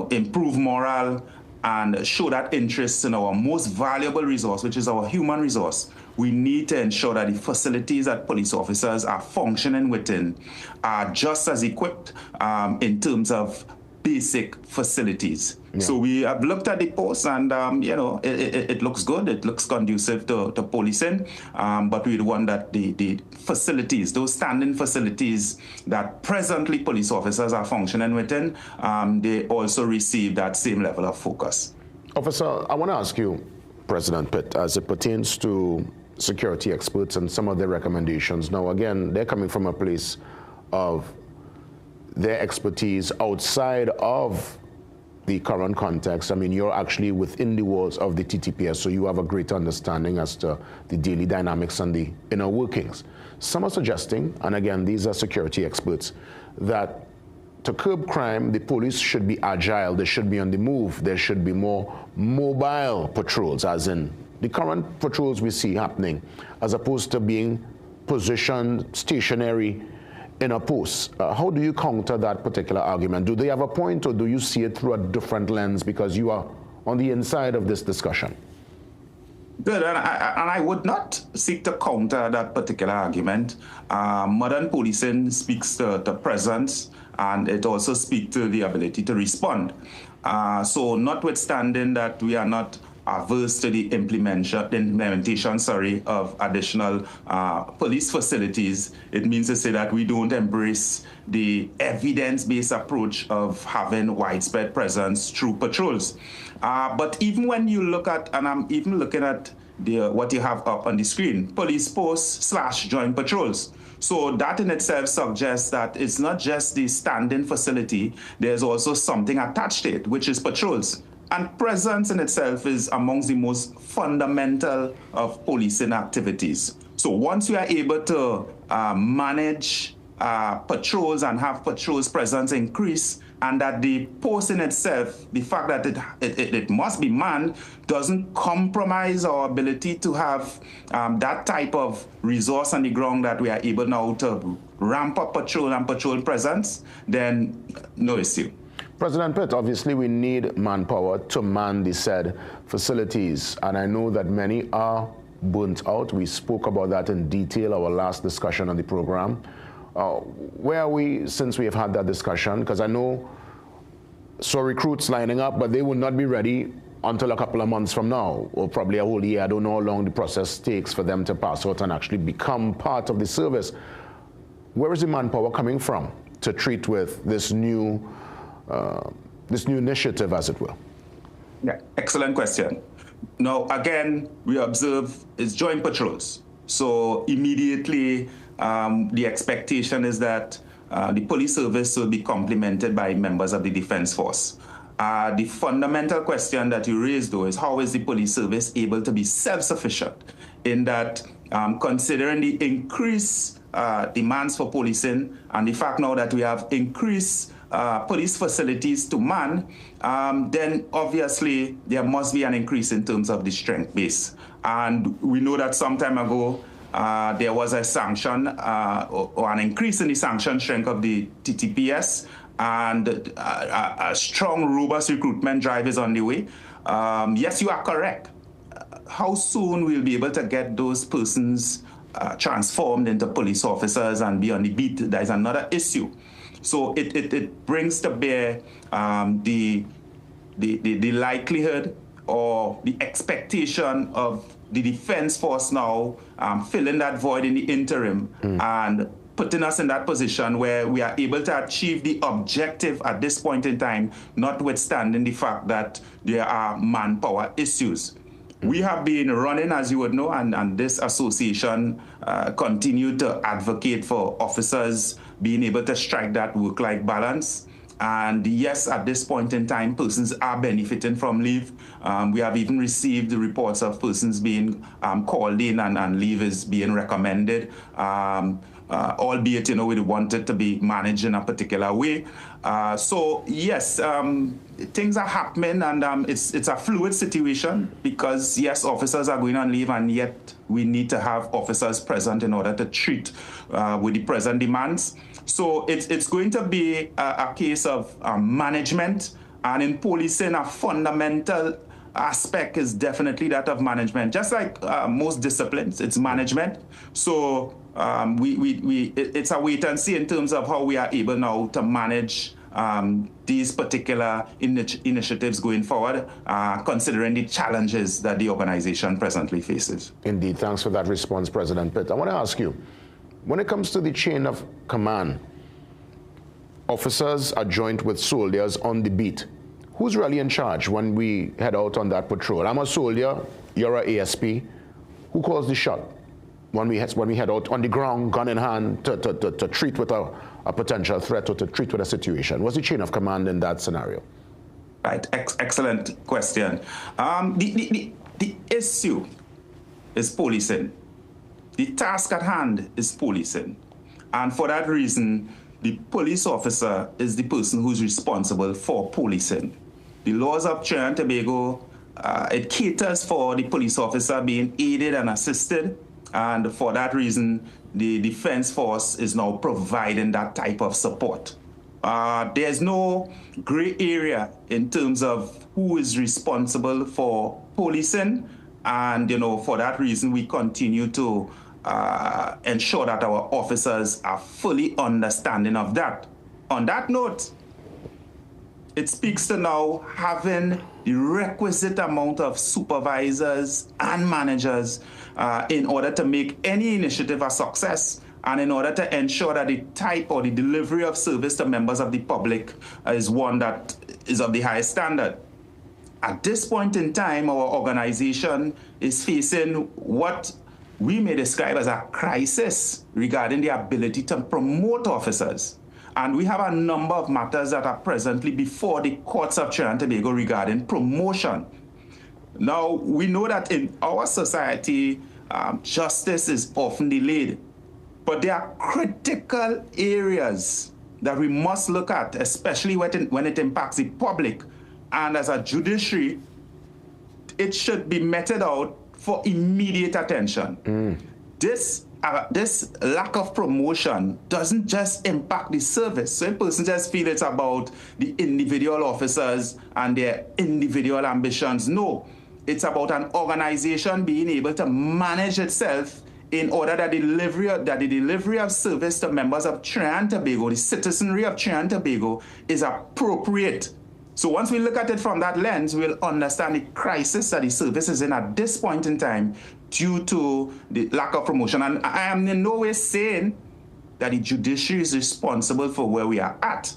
improve morale and show that interest in our most valuable resource, which is our human resource, we need to ensure that the facilities that police officers are functioning within are just as equipped in terms of basic facilities. Yeah. So we have looked at the posts and, it looks good. It looks conducive to policing. But we'd want that the facilities, those standing facilities that presently police officers are functioning within, they also receive that same level of focus. Officer, I want to ask you, President Pitt, as it pertains to security experts and some of their recommendations. Now, again, they're coming from a place of their expertise outside of the current context. I mean, you're actually within the walls of the TTPS, so you have a great understanding as to the daily dynamics and the inner workings. Some are suggesting, and again, these are security experts, that to curb crime, the police should be agile, they should be on the move, there should be more mobile patrols, as in the current patrols we see happening, as opposed to being positioned stationary in a post. How do you counter that particular argument? Do they have a point, or do you see it through a different lens because you are on the inside of this discussion? Good, and I would not seek to counter that particular argument. Modern policing speaks to presence, and it also speaks to the ability to respond. So notwithstanding that we are not averse to the implementation of additional police facilities, it means to say that we don't embrace the evidence-based approach of having widespread presence through patrols. But even when you look at, and I'm even looking at what you have up on the screen, police posts / joint patrols. So that in itself suggests that it's not just the standing facility, there's also something attached to it, which is patrols. And presence in itself is amongst the most fundamental of policing activities. So once we are able to manage patrols and have patrols presence increase, and that the post in itself, the fact that it must be manned, doesn't compromise our ability to have that type of resource on the ground, that we are able now to ramp up patrol and patrol presence, then no issue. President Pitt, obviously we need manpower to man the said facilities, and I know that many are burnt out. We spoke about that in detail our last discussion on the program. Where are we since we have had that discussion? Because I know saw recruits lining up, but they will not be ready until a couple of months from now, or probably a whole year. I don't know how long the process takes for them to pass out and actually become part of the service. Where is the manpower coming from to treat with this new initiative, as it will? Yeah, excellent question. Now, again, we observe it's joint patrols. So immediately, the expectation is that the police service will be complemented by members of the Defense Force. The fundamental question that you raised, though, is how is the police service able to be self-sufficient in that, considering the increased demands for policing and the fact now that we have increased police facilities to man, then obviously there must be an increase in terms of the strength base. And we know that some time ago, there was a sanction or an increase in the sanction strength of the TTPS, and a strong, robust recruitment drive is on the way. Yes, you are correct. How soon we'll be able to get those persons transformed into police officers and be on the beat, that is another issue. So it brings to bear the likelihood or the expectation of the defense force now filling that void in the interim and putting us in that position where we are able to achieve the objective at this point in time, notwithstanding the fact that there are manpower issues. We have been running, as you would know, and this association continued to advocate for officers being able to strike that work-life balance. And yes, at this point in time, persons are benefiting from leave. We have even received the reports of persons being called in and leave is being recommended, albeit, you know, we want it to be managed in a particular way. So yes, things are happening, and it's a fluid situation because yes, officers are going on leave, and yet we need to have officers present in order to treat with the present demands. So it's going to be a case of management, and in policing, a fundamental aspect is definitely that of management. Just like most disciplines, it's management. So it's a wait and see in terms of how we are able now to manage these particular initiatives going forward, considering the challenges that the organization presently faces. Indeed. Thanks for that response, President Pitt. I want to ask you, when it comes to the chain of command, officers are joined with soldiers on the beat. Who's really in charge when we head out on that patrol? I'm a soldier, you're an ASP. Who calls the shot when we head out on the ground, gun in hand, to treat with a potential threat or to treat with a situation? What's the chain of command in that scenario? Right, excellent question. The issue is policing. The task at hand is policing. And for that reason, the police officer is the person who's responsible for policing. The laws of Trinidad and Tobago, it caters for the police officer being aided and assisted. And for that reason, the defense force is now providing that type of support. There's no gray area in terms of who is responsible for policing. And, you know, for that reason, we continue to ensure that our officers are fully understanding of that. On that note, it speaks to now having the requisite amount of supervisors and managers in order to make any initiative a success, and in order to ensure that the type or the delivery of service to members of the public is one that is of the highest standard. At this point in time, our organization is facing what we may describe as a crisis regarding the ability to promote officers. And we have a number of matters that are presently before the courts of Trinidad and Tobago regarding promotion. Now, we know that in our society, justice is often delayed, but there are critical areas that we must look at, especially when it impacts the public. And as a judiciary, it should be meted out for immediate attention. This lack of promotion doesn't just impact the service. So a person just feels it's about the individual officers and their individual ambitions. No, it's about an organization being able to manage itself in order that the delivery of service to members of Trinidad and Tobago, the citizenry of Trinidad and Tobago, is appropriate. So once we look at it from that lens, we'll understand the crisis that the service is in at this point in time due to the lack of promotion. And I am in no way saying that the judiciary is responsible for where we are at.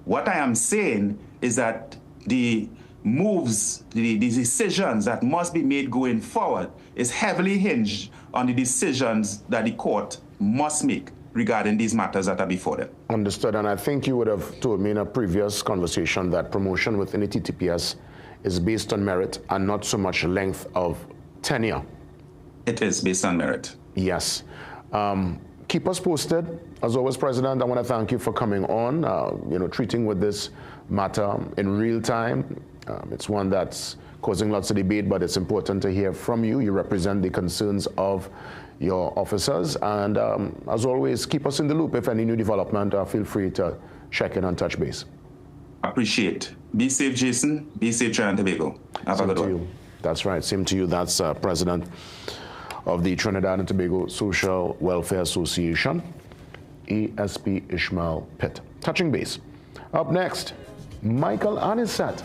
What I am saying is that the moves, the decisions that must be made going forward is heavily hinged on the decisions that the court must make regarding these matters that are before them. Understood. And I think you would have told me in a previous conversation that promotion within the TTPS is based on merit and not so much length of tenure. It is based on merit. Yes. keep us posted. As always, President, I want to thank you for coming on, treating with this matter in real time. It's one that's causing lots of debate, but it's important to hear from you. You represent the concerns of your officers. And as always, keep us in the loop. If any new development, feel free to check in and touch base. Appreciate. Be safe, Jason. Be safe, Trinidad and Tobago. Have a good one. That's right. Same to you. That's President of the Trinidad and Tobago Social Welfare Association, ESP Ishmael Pitt. Touching base. Up next, Michael Anisette.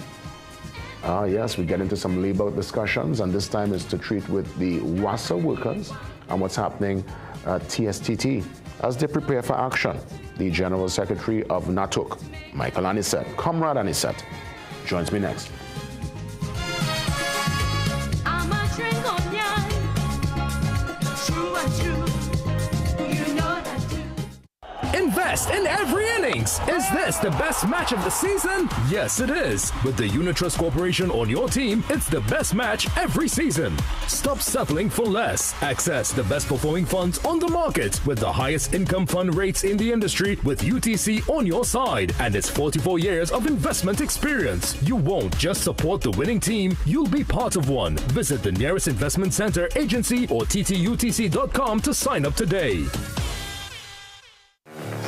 Yes, we get into some labor discussions, and this time is to treat with the WASA workers and what's happening at TSTT as they prepare for action. The General Secretary of NATUC, Michael Anisette, Comrade Anisette, joins me next. Invest in every innings. Is this the best match of the season? Yes, it is. With the Unitrust Corporation on your team, it's the best match every season. Stop settling for less. Access the best performing funds on the market with the highest income fund rates in the industry with UTC on your side and its 44 years of investment experience. You won't just support the winning team, you'll be part of one. Visit the nearest investment center, agency, or ttutc.com to sign up today.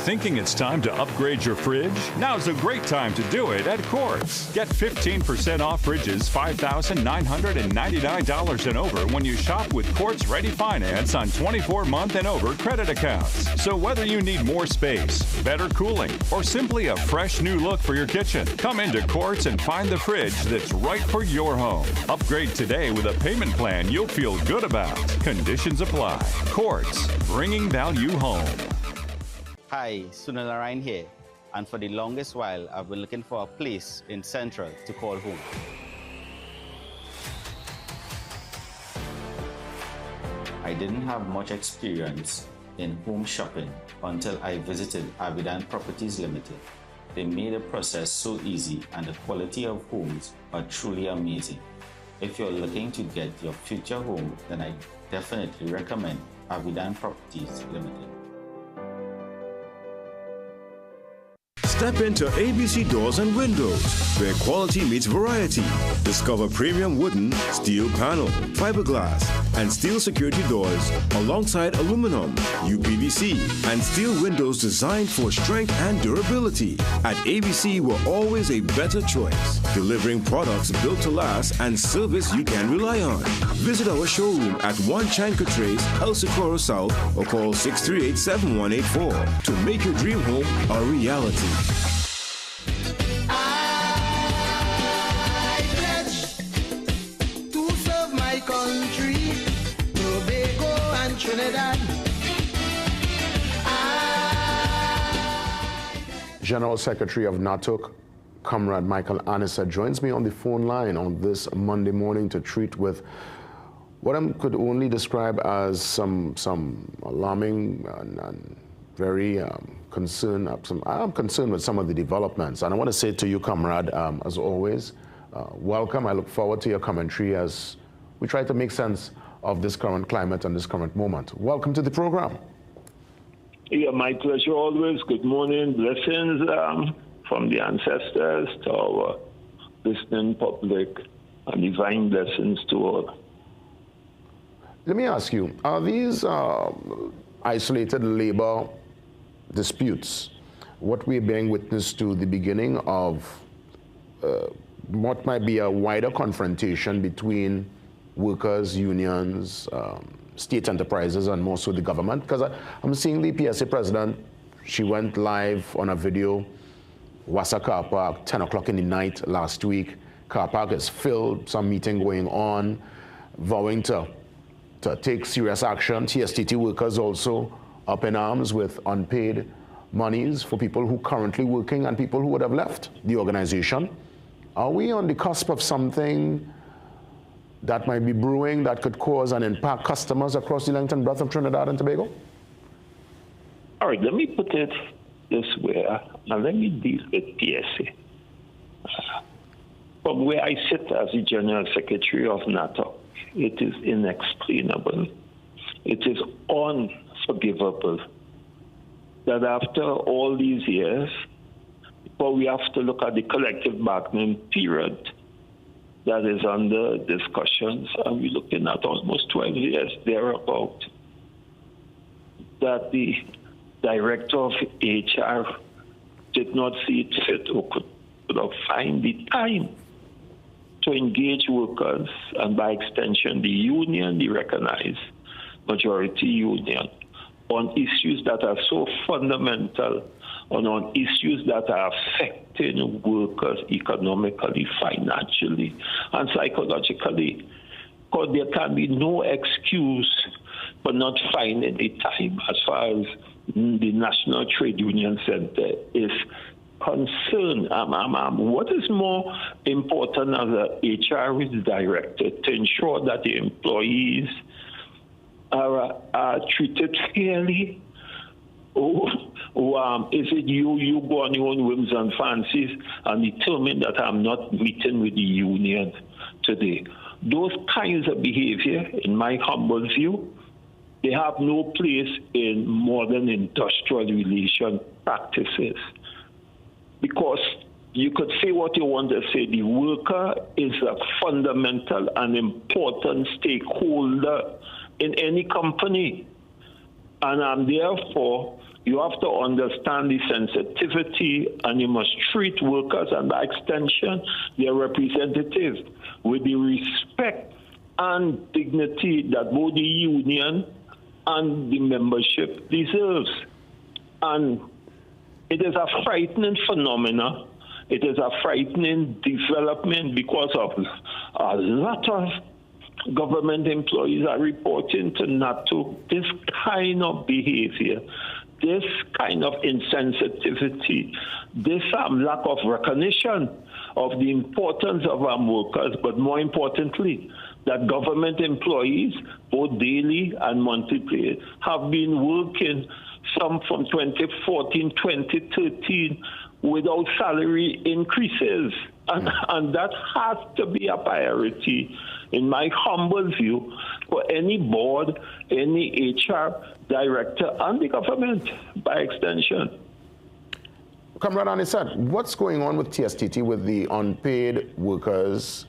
Thinking it's time to upgrade your fridge? Now's a great time to do it at Quartz. Get 15% off fridges $5,999 and over when you shop with Quartz Ready Finance on 24-month and over credit accounts. So whether you need more space, better cooling, or simply a fresh new look for your kitchen, come into Quartz and find the fridge that's right for your home. Upgrade today with a payment plan you'll feel good about. Conditions apply. Quartz, bringing value home. Hi, Sunil here, and for the longest while, I've been looking for a place in Central to call home. I didn't have much experience in home shopping until I visited Avidan Properties Limited. They made the process so easy, and the quality of homes are truly amazing. If you're looking to get your future home, then I definitely recommend Avidan Properties Limited. Step into ABC Doors and Windows, where quality meets variety. Discover premium wooden, steel panel, fiberglass, and steel security doors alongside aluminum, UPVC, and steel windows designed for strength and durability. At ABC, we're always a better choice, delivering products built to last and service you can rely on. Visit our showroom at 1 Chanka Trace, El Socorro South, or call 638-7184 to make your dream home a reality. I pledge to serve my country, Tobago and Trinidad. General Secretary of NATUC, Comrade Michael Anisette, joins me on the phone line on this Monday morning to treat with what I could only describe as some alarming and very concerned. I'm concerned with some of the developments, and I want to say to you, comrade, as always, welcome. I look forward to your commentary as we try to make sense of this current climate and this current moment. Welcome to the program. Yeah, my pleasure always. Good morning, blessings from the ancestors to our listening public, and divine blessings to all. Let me ask you, are these isolated labor disputes what we're bearing witness to the beginning of what might be a wider confrontation between workers, unions, state enterprises, and more so the government? Because I'm seeing the PSA president, she went live on a video, Wassa Car Park, 10 o'clock in the night last week. Car Park is filled, some meeting going on, vowing to take serious action. TSTT workers also up in arms with unpaid monies for people who currently working and people who would have left the organization. Are we on the cusp of something that might be brewing that could cause and impact customers across the length and breadth of Trinidad and Tobago? All right, let me put it this way, and let me deal with PSA. From where I sit as the General Secretary of NATO, it is inexplainable. It is unforgivable that after all these years, but we have to look at the collective bargaining period that is under discussions, and we're looking at almost 12 years thereabout, that the director of HR did not see it fit or could not find the time to engage workers, and by extension the union, the recognized majority union, on issues that are so fundamental and on issues that are affecting workers economically, financially, and psychologically. Because there can be no excuse for not finding the time as far as the National Trade Union Center is concerned. What is more important as a HR director to ensure that the employees are treated fairly? Is it you go on your own whims and fancies and determine that I'm not meeting with the union today? Those kinds of behavior, in my humble view, they have no place in modern industrial relation practices. Because you could say what you want to say, the worker is a fundamental and important stakeholder in any company. And therefore, you have to understand the sensitivity, and you must treat workers and by extension their representatives with the respect and dignity that both the union and the membership deserves. And it is a frightening phenomenon. It is a frightening development because of a lot of government employees are reporting to NATO this kind of behavior, this kind of insensitivity, this lack of recognition of the importance of our workers, but more importantly, that government employees, both daily and monthly pay, have been working some from 2014, 2013 without salary increases. And that has to be a priority, in my humble view, for any board, any HR director, and the government by extension. Comrade Anisat, what's going on with TSTT with the unpaid workers?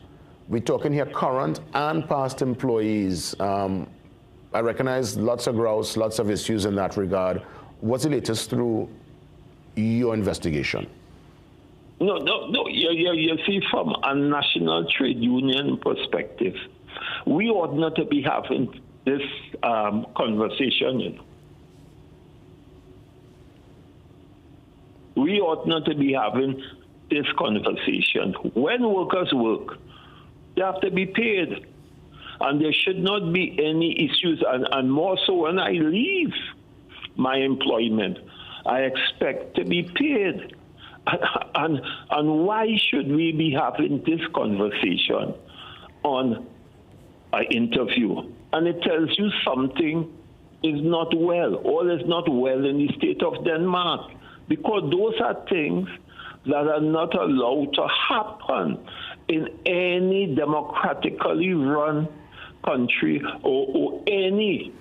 We're talking here current and past employees. I recognize lots of grouse, lots of issues in that regard. What's the latest through your investigation? No. You see, from a national trade union perspective, we ought not to be having this conversation. You know. We ought not to be having this conversation. When workers work, they have to be paid. And there should not be any issues. And more so when I leave my employment, I expect to be paid. And why should we be having this conversation on an interview? And it tells you something is not well. All is not well in the state of Denmark. Because those are things that are not allowed to happen in any democratically run country or any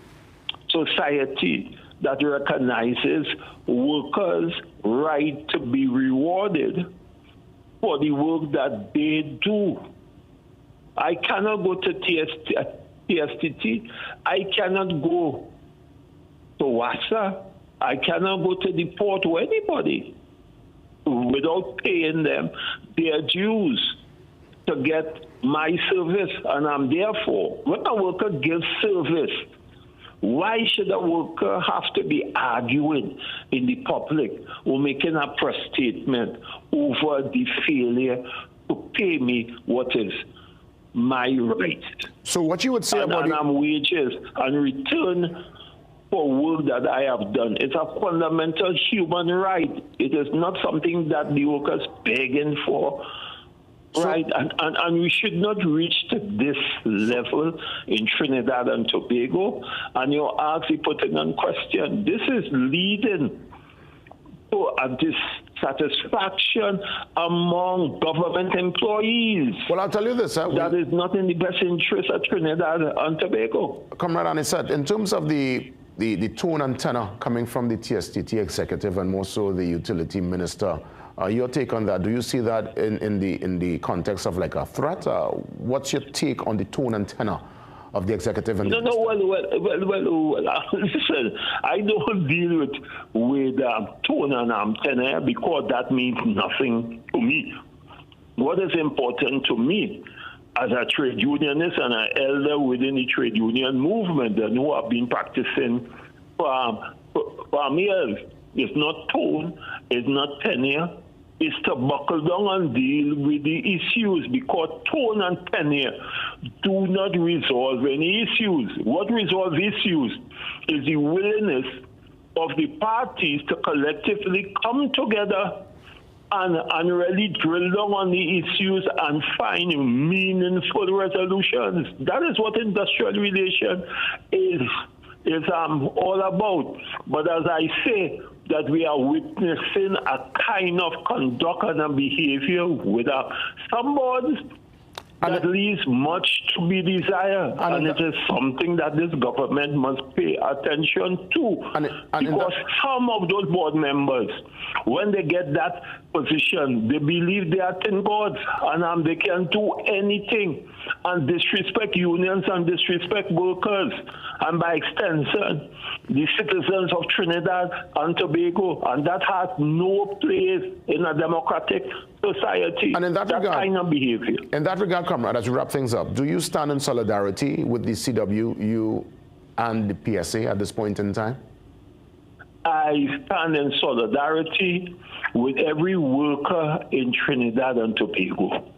society that recognizes workers' right to be rewarded for the work that they do. I cannot go to TSTT. I cannot go to WASA. I cannot go to the port or anybody without paying them their dues to get my service. And I'm therefore, when a worker gives service, why should a worker have to be arguing in the public or making a press statement over the failure to pay me what is my right? So what you would say about wages and return for work that I have done. It's a fundamental human right. It is not something that the workers begging for. Right, and we should not reach to this level in Trinidad and Tobago. And you're actually putting on question. This is leading to a dissatisfaction among government employees. Well, I'll tell you this. That is not in the best interest of Trinidad and Tobago. Comrade Anisat, in terms of the the tone and tenor coming from the TSTT executive and more so the utility minister. Your take on that? Do you see that in the context of like a threat? What's your take on the tone and tenor of the executive? And well, listen, I don't deal with tone and tenor because that means nothing to me. What is important to me as a trade unionist and an elder within the trade union movement and who have been practicing for years, it's not tone, it's not tenure, is to buckle down and deal with the issues because tone and tenure do not resolve any issues. What resolves issues is the willingness of the parties to collectively come together and really drill down on the issues and find meaningful resolutions. That is what industrial relation is all about. But as I say, that we are witnessing a kind of conduct and a behavior with some boards that leaves much to be desired. And it is something that this government must pay attention to. Because some of those board members, when they get that position, they believe they are tin gods and they can do anything and disrespect unions and disrespect workers and by extension the citizens of Trinidad and Tobago, and that has no place in a democratic society. And in that regard, kind of behavior. In that regard, comrade, as we wrap things up, do you stand in solidarity with the CWU and the PSA at this point in time? I stand in solidarity with every worker in Trinidad and Tobago.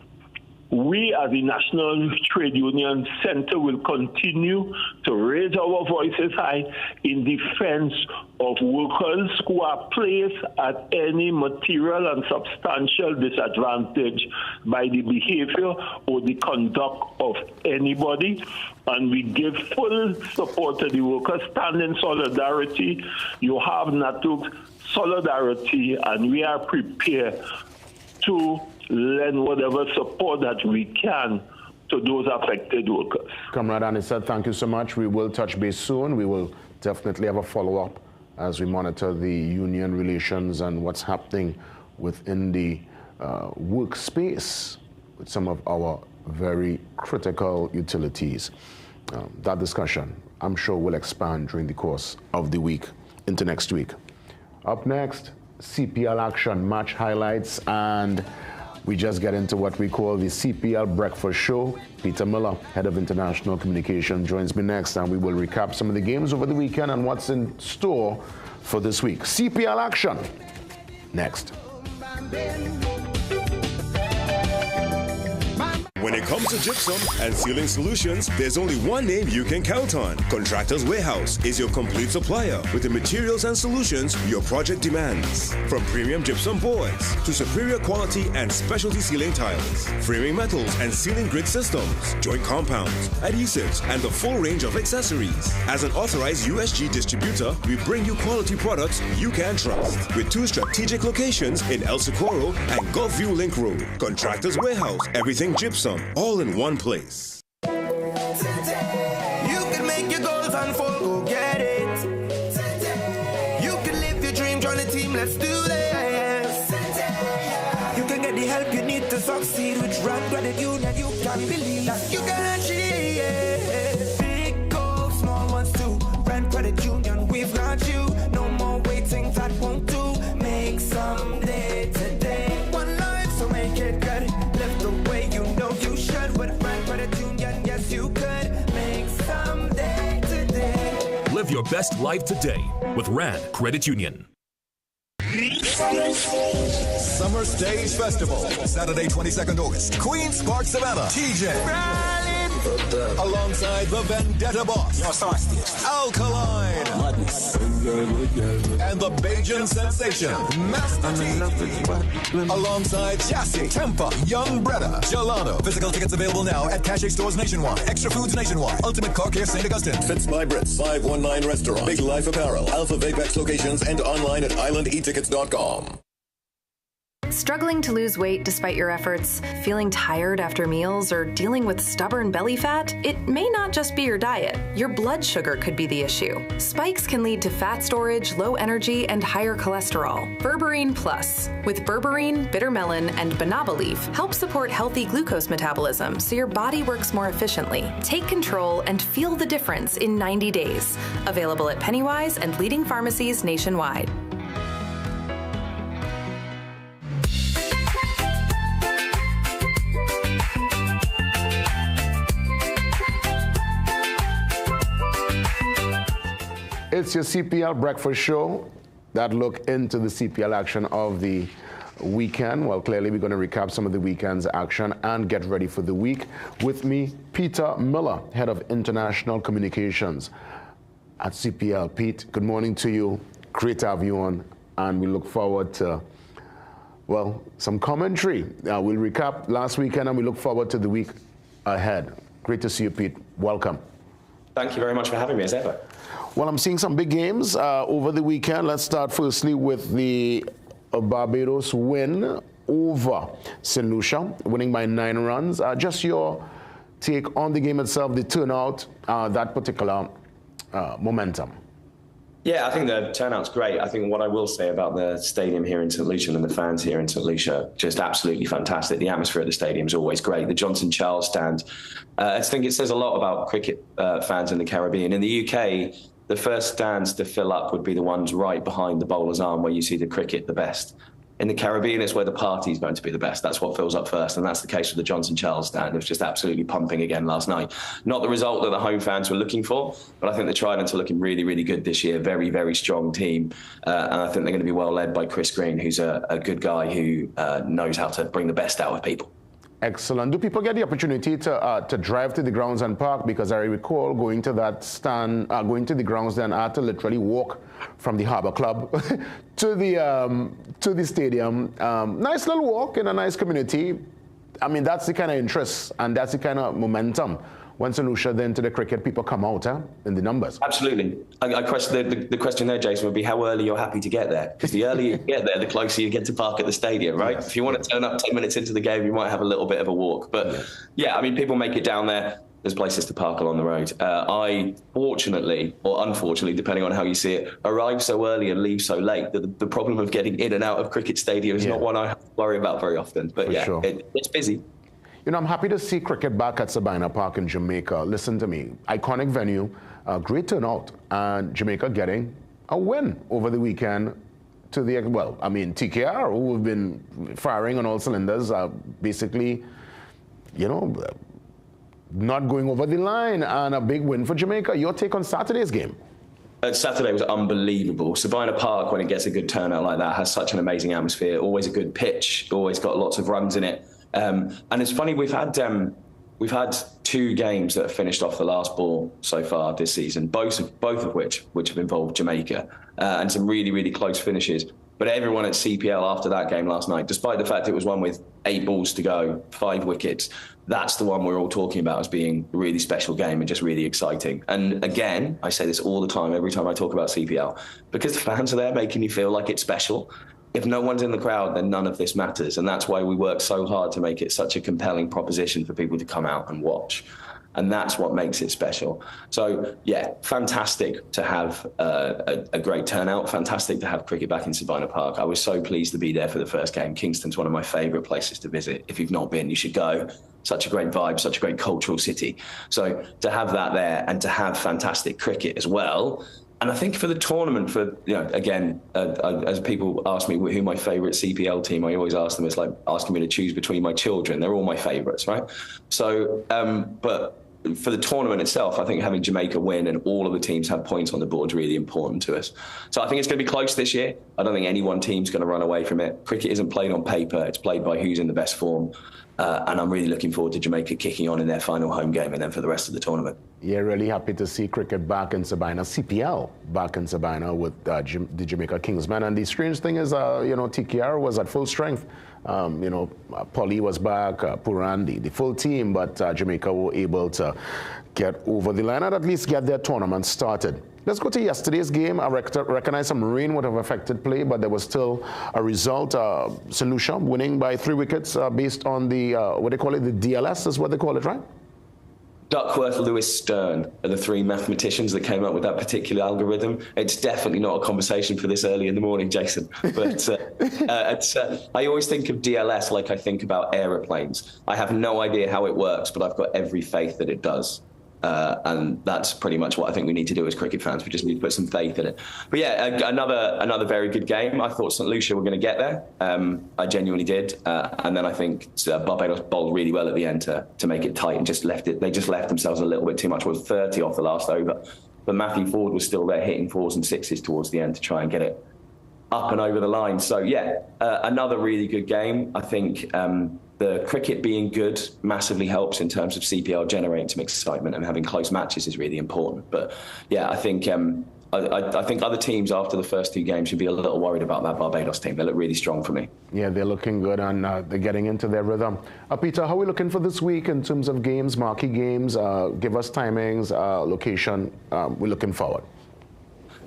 We, as the National Trade Union Center, will continue to raise our voices high in defense of workers who are placed at any material and substantial disadvantage by the behavior or the conduct of anybody. And we give full support to the workers. Stand in solidarity. You have NATU's solidarity, and we are prepared to lend whatever support that we can to those affected workers. Comrade Anisette, thank you so much. We will touch base soon. We will definitely have a follow-up as we monitor the union relations and what's happening within the workspace with some of our very critical utilities. That discussion, I'm sure, will expand during the course of the week into next week. Up next, CPL action, match highlights, and we just get into what we call the CPL Breakfast Show. Peter Miller, Head of International Communication, joins me next, and we will recap some of the games over the weekend and what's in store for this week. CPL action, next. When it comes to gypsum and sealing solutions, there's only one name you can count on. Contractors Warehouse is your complete supplier with the materials and solutions your project demands. From premium gypsum boards to superior quality and specialty sealing tiles, framing metals and sealing grid systems, joint compounds, adhesives, and the full range of accessories. As an authorized USG distributor, we bring you quality products you can trust. With 2 strategic locations in El Socorro and Gulfview Link Road. Contractors Warehouse, everything gypsum, all in one place. You can make your goals unfold, go get it. You can live your dream, join the team, let's do this. You can get the help you need to succeed with Brand Credit Union. You can believe that you can achieve. Big goals, small ones too. Brand Credit Union, we've got you. No more waiting, that won't do. Make someday today. One life, so make it good. Live the way you know you should. With Brand Credit Union, yes you could. Make someday today. Live your best life today with Rand Credit Union. Summer Stage Festival, Saturday, 22nd August. Queen's Park, Savannah. TJ. Alongside the Vendetta Boss. Alkaline. And the Bajan Sensation. Master T. Alongside Chassis, Tempa, Young Bretta, Gelano. Physical tickets available now at Cache stores nationwide. Extra Foods nationwide. Ultimate Car Care St. Augustine. Fits by Brits, 519 Restaurant, Big Life Apparel, Alpha Vapex locations, and online at islandetickets.com. Struggling to lose weight despite your efforts? Feeling tired after meals or dealing with stubborn belly fat? It may not just be your diet. Your blood sugar could be the issue. Spikes can lead to fat storage, low energy, and higher cholesterol. Berberine Plus, with berberine, bitter melon, and banaba leaf, help support healthy glucose metabolism so your body works more efficiently. Take control and feel the difference in 90 days. Available at Pennywise and leading pharmacies nationwide. It's your CPL breakfast show that look into the CPL action of the weekend. Well, clearly we're going to recap some of the weekend's action and get ready for the week. With me, Peter Miller, Head of International Communications at CPL. Pete, good morning to you. Great to have you on, and we look forward to, well, some commentary. We'll recap last weekend and we look forward to the week ahead. Great to see you, Pete. Welcome. Thank you very much for having me, as ever. Well, I'm seeing some big games over the weekend. Let's start firstly with the Barbados win over St. Lucia, winning by 9 runs. Just your take on the game itself, the turnout, that particular momentum. Yeah, I think the turnout's great. I think what I will say about the stadium here in St. Lucia and the fans here in St. Lucia, just absolutely fantastic. The atmosphere at the stadium is always great. The Johnson Charles stand, I think it says a lot about cricket fans in the Caribbean. In the UK, the first stands to fill up would be the ones right behind the bowler's arm where you see the cricket the best. In the Caribbean, it's where the party is going to be the best. That's what fills up first, and that's the case with the Johnson Charles stand. It was just absolutely pumping again last night. Not the result that the home fans were looking for, but I think the Tridents are looking really, really good this year. Very, very strong team, and I think they're going to be well led by Chris Green, who's a good guy who knows how to bring the best out of people. Excellent. Do people get the opportunity to drive to the grounds and park? Because I recall going to that stand, going to the grounds, then I had to literally walk from the Harbour Club to the stadium. Nice little walk in a nice community. I mean, that's the kind of interest and that's the kind of momentum. When St. Lucia then to the cricket, people come out in the numbers. Absolutely. I question the question there, Jason, would be how early you're happy to get there. Because the earlier you get there, the closer you get to park at the stadium, right? Yes. If you want to turn up 10 minutes into the game, you might have a little bit of a walk. But yeah, I mean, people make it down there. There's places to park along the road. I, fortunately, or unfortunately, depending on how you see it, arrive so early and leave so late that the problem of getting in and out of cricket stadium is not one I have to worry about very often. But it's busy. You know, I'm happy to see cricket back at Sabina Park in Jamaica. Listen to me, iconic venue, great turnout, and Jamaica getting a win over the weekend to the, well, I mean, TKR, who have been firing on all cylinders, basically, you know, not going over the line, and a big win for Jamaica. Your take on Saturday's game? Saturday was unbelievable. Sabina Park, when it gets a good turnout like that, has such an amazing atmosphere, always a good pitch, always got lots of runs in it. And it's funny, we've had 2 games that have finished off the last ball so far this season, both of which have involved Jamaica, and some really, really close finishes. But everyone at CPL after that game last night, despite the fact it was one with 8 balls to go, 5 wickets, that's the one we're all talking about as being a really special game and just really exciting. And again, I say this all the time, every time I talk about CPL, because the fans are there making you feel like it's special. If no one's in the crowd, then none of this matters. And that's why we work so hard to make it such a compelling proposition for people to come out and watch. And that's what makes it special. So, yeah, fantastic to have a great turnout. Fantastic to have cricket back in Sabina Park. I was so pleased to be there for the first game. Kingston's one of my favourite places to visit. If you've not been, you should go. Such a great vibe, such a great cultural city. So to have that there and to have fantastic cricket as well. And I think for the tournament, for, you know, again, as people ask me who my favourite CPL team, I always ask them, it's like asking me to choose between my children. They're all my favourites, right? So, but for the tournament itself, I think having Jamaica win and all of the teams have points on the board is really important to us. So I think it's going to be close this year. I don't think any one team's going to run away from it. Cricket isn't played on paper. It's played by who's in the best form. And I'm really looking forward to Jamaica kicking on in their final home game and then for the rest of the tournament. Yeah, really happy to see cricket back in Sabina, CPL back in Sabina with the Jamaica Kingsmen. And the strange thing is, you know, TKR was at full strength. You know, Polly was back, Purandi, the full team, but Jamaica were able to get over the line and at least get their tournament started Let's go to yesterday's game. I recognize some rain would have affected play, but there was still a result. St. Lucia winning by 3 wickets based on the, what they call it, the DLS is what they call it, right? Duckworth, Lewis, Stern are the 3 mathematicians that came up with that particular algorithm. It's definitely not a conversation for this early in the morning, Jason. But I always think of DLS like I think about aeroplanes. I have no idea how it works, but I've got every faith that it does. And that's pretty much what I think we need to do as cricket fans. We just need to put some faith in it. But yeah, another very good game. I thought St. Lucia were going to get there. I genuinely did. And then I think Barbados bowled really well at the end to make it tight and they just left themselves a little bit too much. It was 30 off the last over. But Matthew Ford was still there hitting 4s and 6s towards the end to try and get it up and over the line. So yeah, another really good game. I think the cricket being good massively helps in terms of CPL generating some excitement, and having close matches is really important. But yeah, I think I think other teams after the first 2 games should be a little worried about that Barbados team. They look really strong for me. Yeah, they're looking good, and they're getting into their rhythm. Peter, how are we looking for this week in terms of games, marquee games? Give us timings, location. We're looking forward.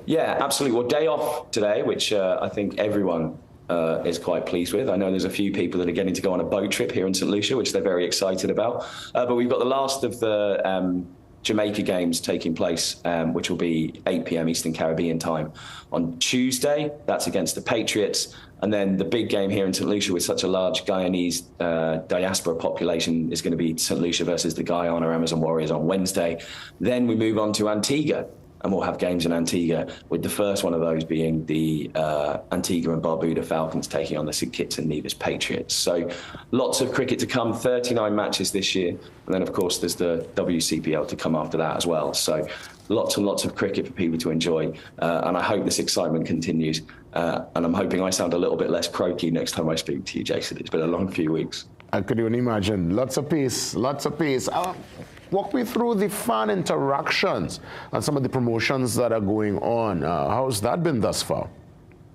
Yeah, absolutely. Well, day off today, which I think everyone is quite pleased with. I know there's a few people that are getting to go on a boat trip here in St. Lucia, which they're very excited about. But we've got the last of the Jamaica games taking place, which will be 8 p.m. Eastern Caribbean time on Tuesday. That's against the Patriots. And then the big game here in St. Lucia with such a large Guyanese diaspora population is going to be St. Lucia versus the Guyana Amazon Warriors on Wednesday. Then we move on to Antigua, and we'll have games in Antigua, with the first one of those being the Antigua and Barbuda Falcons taking on the St. Kitts and Nevis Patriots. So lots of cricket to come, 39 matches this year. And then, of course, there's the WCPL to come after that as well. So lots and lots of cricket for people to enjoy. And I hope this excitement continues. And I'm hoping I sound a little bit less croaky next time I speak to you, Jason. It's been a long few weeks. I could even imagine. Lots of pace, lots of pace. Walk me through the fan interactions and some of the promotions that are going on. How's that been thus far?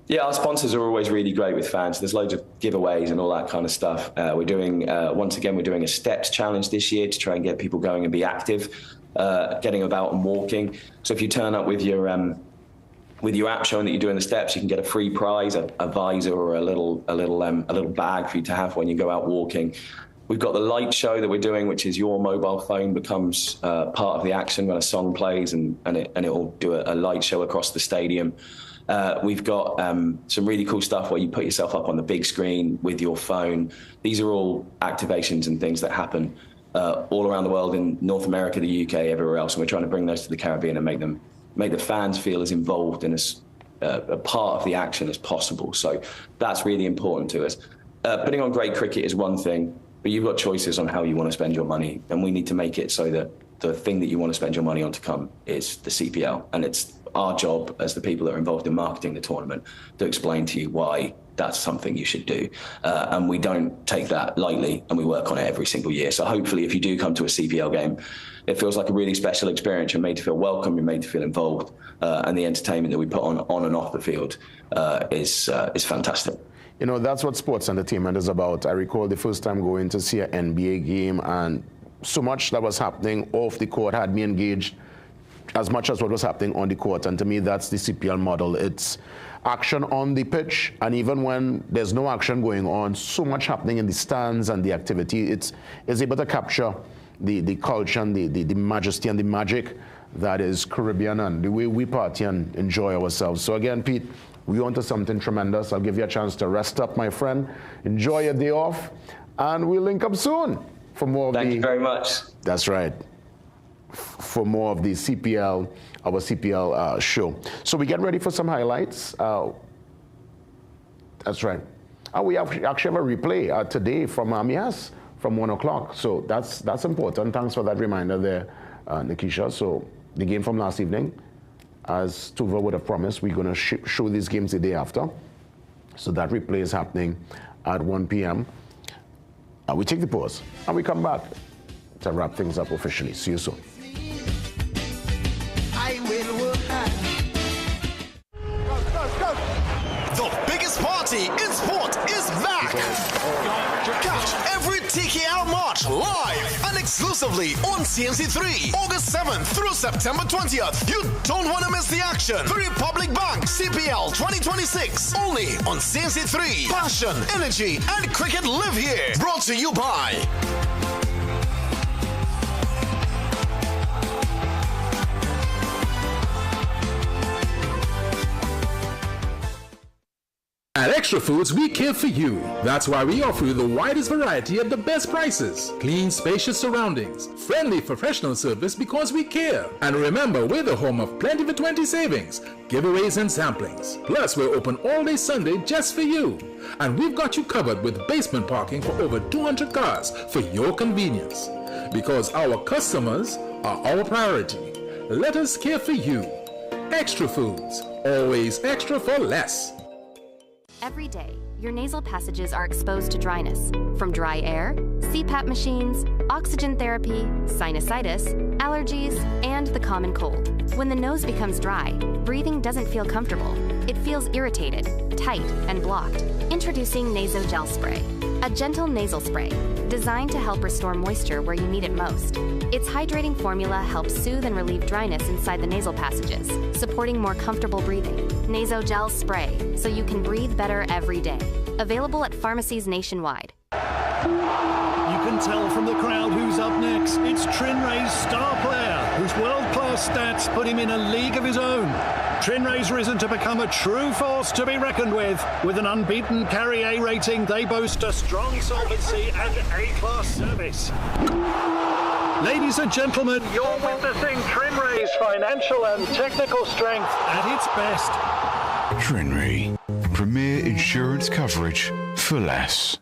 Yeah, our sponsors are always really great with fans. There's loads of giveaways and all that kind of stuff. We're doing, once again, we're doing a steps challenge this year to try and get people going and be active, getting about and walking. So if you turn up with your app showing that you're doing the steps, you can get a free prize, a visor or a little bag for you to have when you go out walking. We've got the light show that we're doing, which is your mobile phone becomes part of the action when a song plays, and it will do a light show across the stadium. We've got some really cool stuff where you put yourself up on the big screen with your phone. These are all activations and things that happen all around the world, in North America, the UK, everywhere else. And we're trying to bring those to the Caribbean and make the fans feel as involved and as a part of the action as possible. So that's really important to us. Putting on great cricket is one thing, but you've got choices on how you want to spend your money, and we need to make it so that the thing that you want to spend your money on to come is the CPL. And it's our job as the people that are involved in marketing the tournament to explain to you why that's something you should do. And we don't take that lightly, and we work on it every single year. So hopefully if you do come to a CPL game, it feels like a really special experience. You're made to feel welcome, you're made to feel involved, and the entertainment that we put on and off the field is fantastic. You know, that's what sports entertainment is about. I recall the first time going to see an NBA game, and so much that was happening off the court had me engaged as much as what was happening on the court. And to me, that's the CPL model. It's action on the pitch, and even when there's no action going on, so much happening in the stands and the activity. It's able to capture the culture and the majesty and the magic that is Caribbean, and the way we party and enjoy ourselves. So again, Pete, we on to something tremendous. I'll give you a chance to rest up, my friend. Enjoy your day off, and we'll link up soon for more of Thank you very much. That's right. For more of the CPL, our CPL show. So we get ready for some highlights. That's right. We actually have a replay today from Amias from 1 o'clock. So that's important. Thanks for that reminder there, Nikisha. So the game from last evening, as Tuva would have promised, we're going to show these games the day after. So that replay is happening at 1 p.m. We take the pause and we come back to wrap things up officially. See you soon. The biggest party in sport is back. Catch every TKR match live and exclusively on CNC3, August 7th through September 20th. You don't want to miss the action. The Republic Bank CPL 2026, only on CNC3. Passion, energy, and cricket live here. Brought to you by At Extra Foods, we care for you. That's why we offer you the widest variety at the best prices. Clean, spacious surroundings. Friendly professional service because we care. And remember, we're the home of Plenty for 20 savings, giveaways and samplings. Plus, we're open all day Sunday just for you. And we've got you covered with basement parking for over 200 cars for your convenience. Because our customers are our priority. Let us care for you. Extra Foods. Always extra for less. Every day, your nasal passages are exposed to dryness from dry air, CPAP machines, oxygen therapy, sinusitis, allergies, and the common cold. When the nose becomes dry, breathing doesn't feel comfortable. It feels irritated, tight, and blocked. Introducing Nasogel Spray, a gentle nasal spray designed to help restore moisture where you need it most. Its hydrating formula helps soothe and relieve dryness inside the nasal passages, supporting more comfortable breathing. Nasogel Spray, so you can breathe better every day. Available at pharmacies nationwide. You can tell from the crowd who's up next. It's Trinray's star player, whose world-class stats put him in a league of his own. Trinray's risen to become a true force to be reckoned with. With an unbeaten Carry A rating, they boast a strong solvency and A-class service. Ladies and gentlemen, you're witnessing Trinray's financial and technical strength at its best. Trinray, premier insurance coverage for less.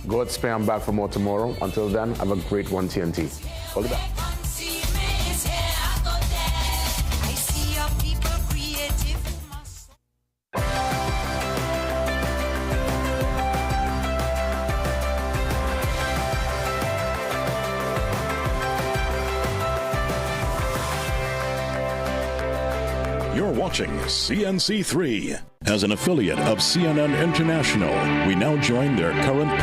God spare, I'm back for more tomorrow. Until then, have a great one, TNT. Hold it back. You're watching CNC3. As an affiliate of CNN International, we now join their current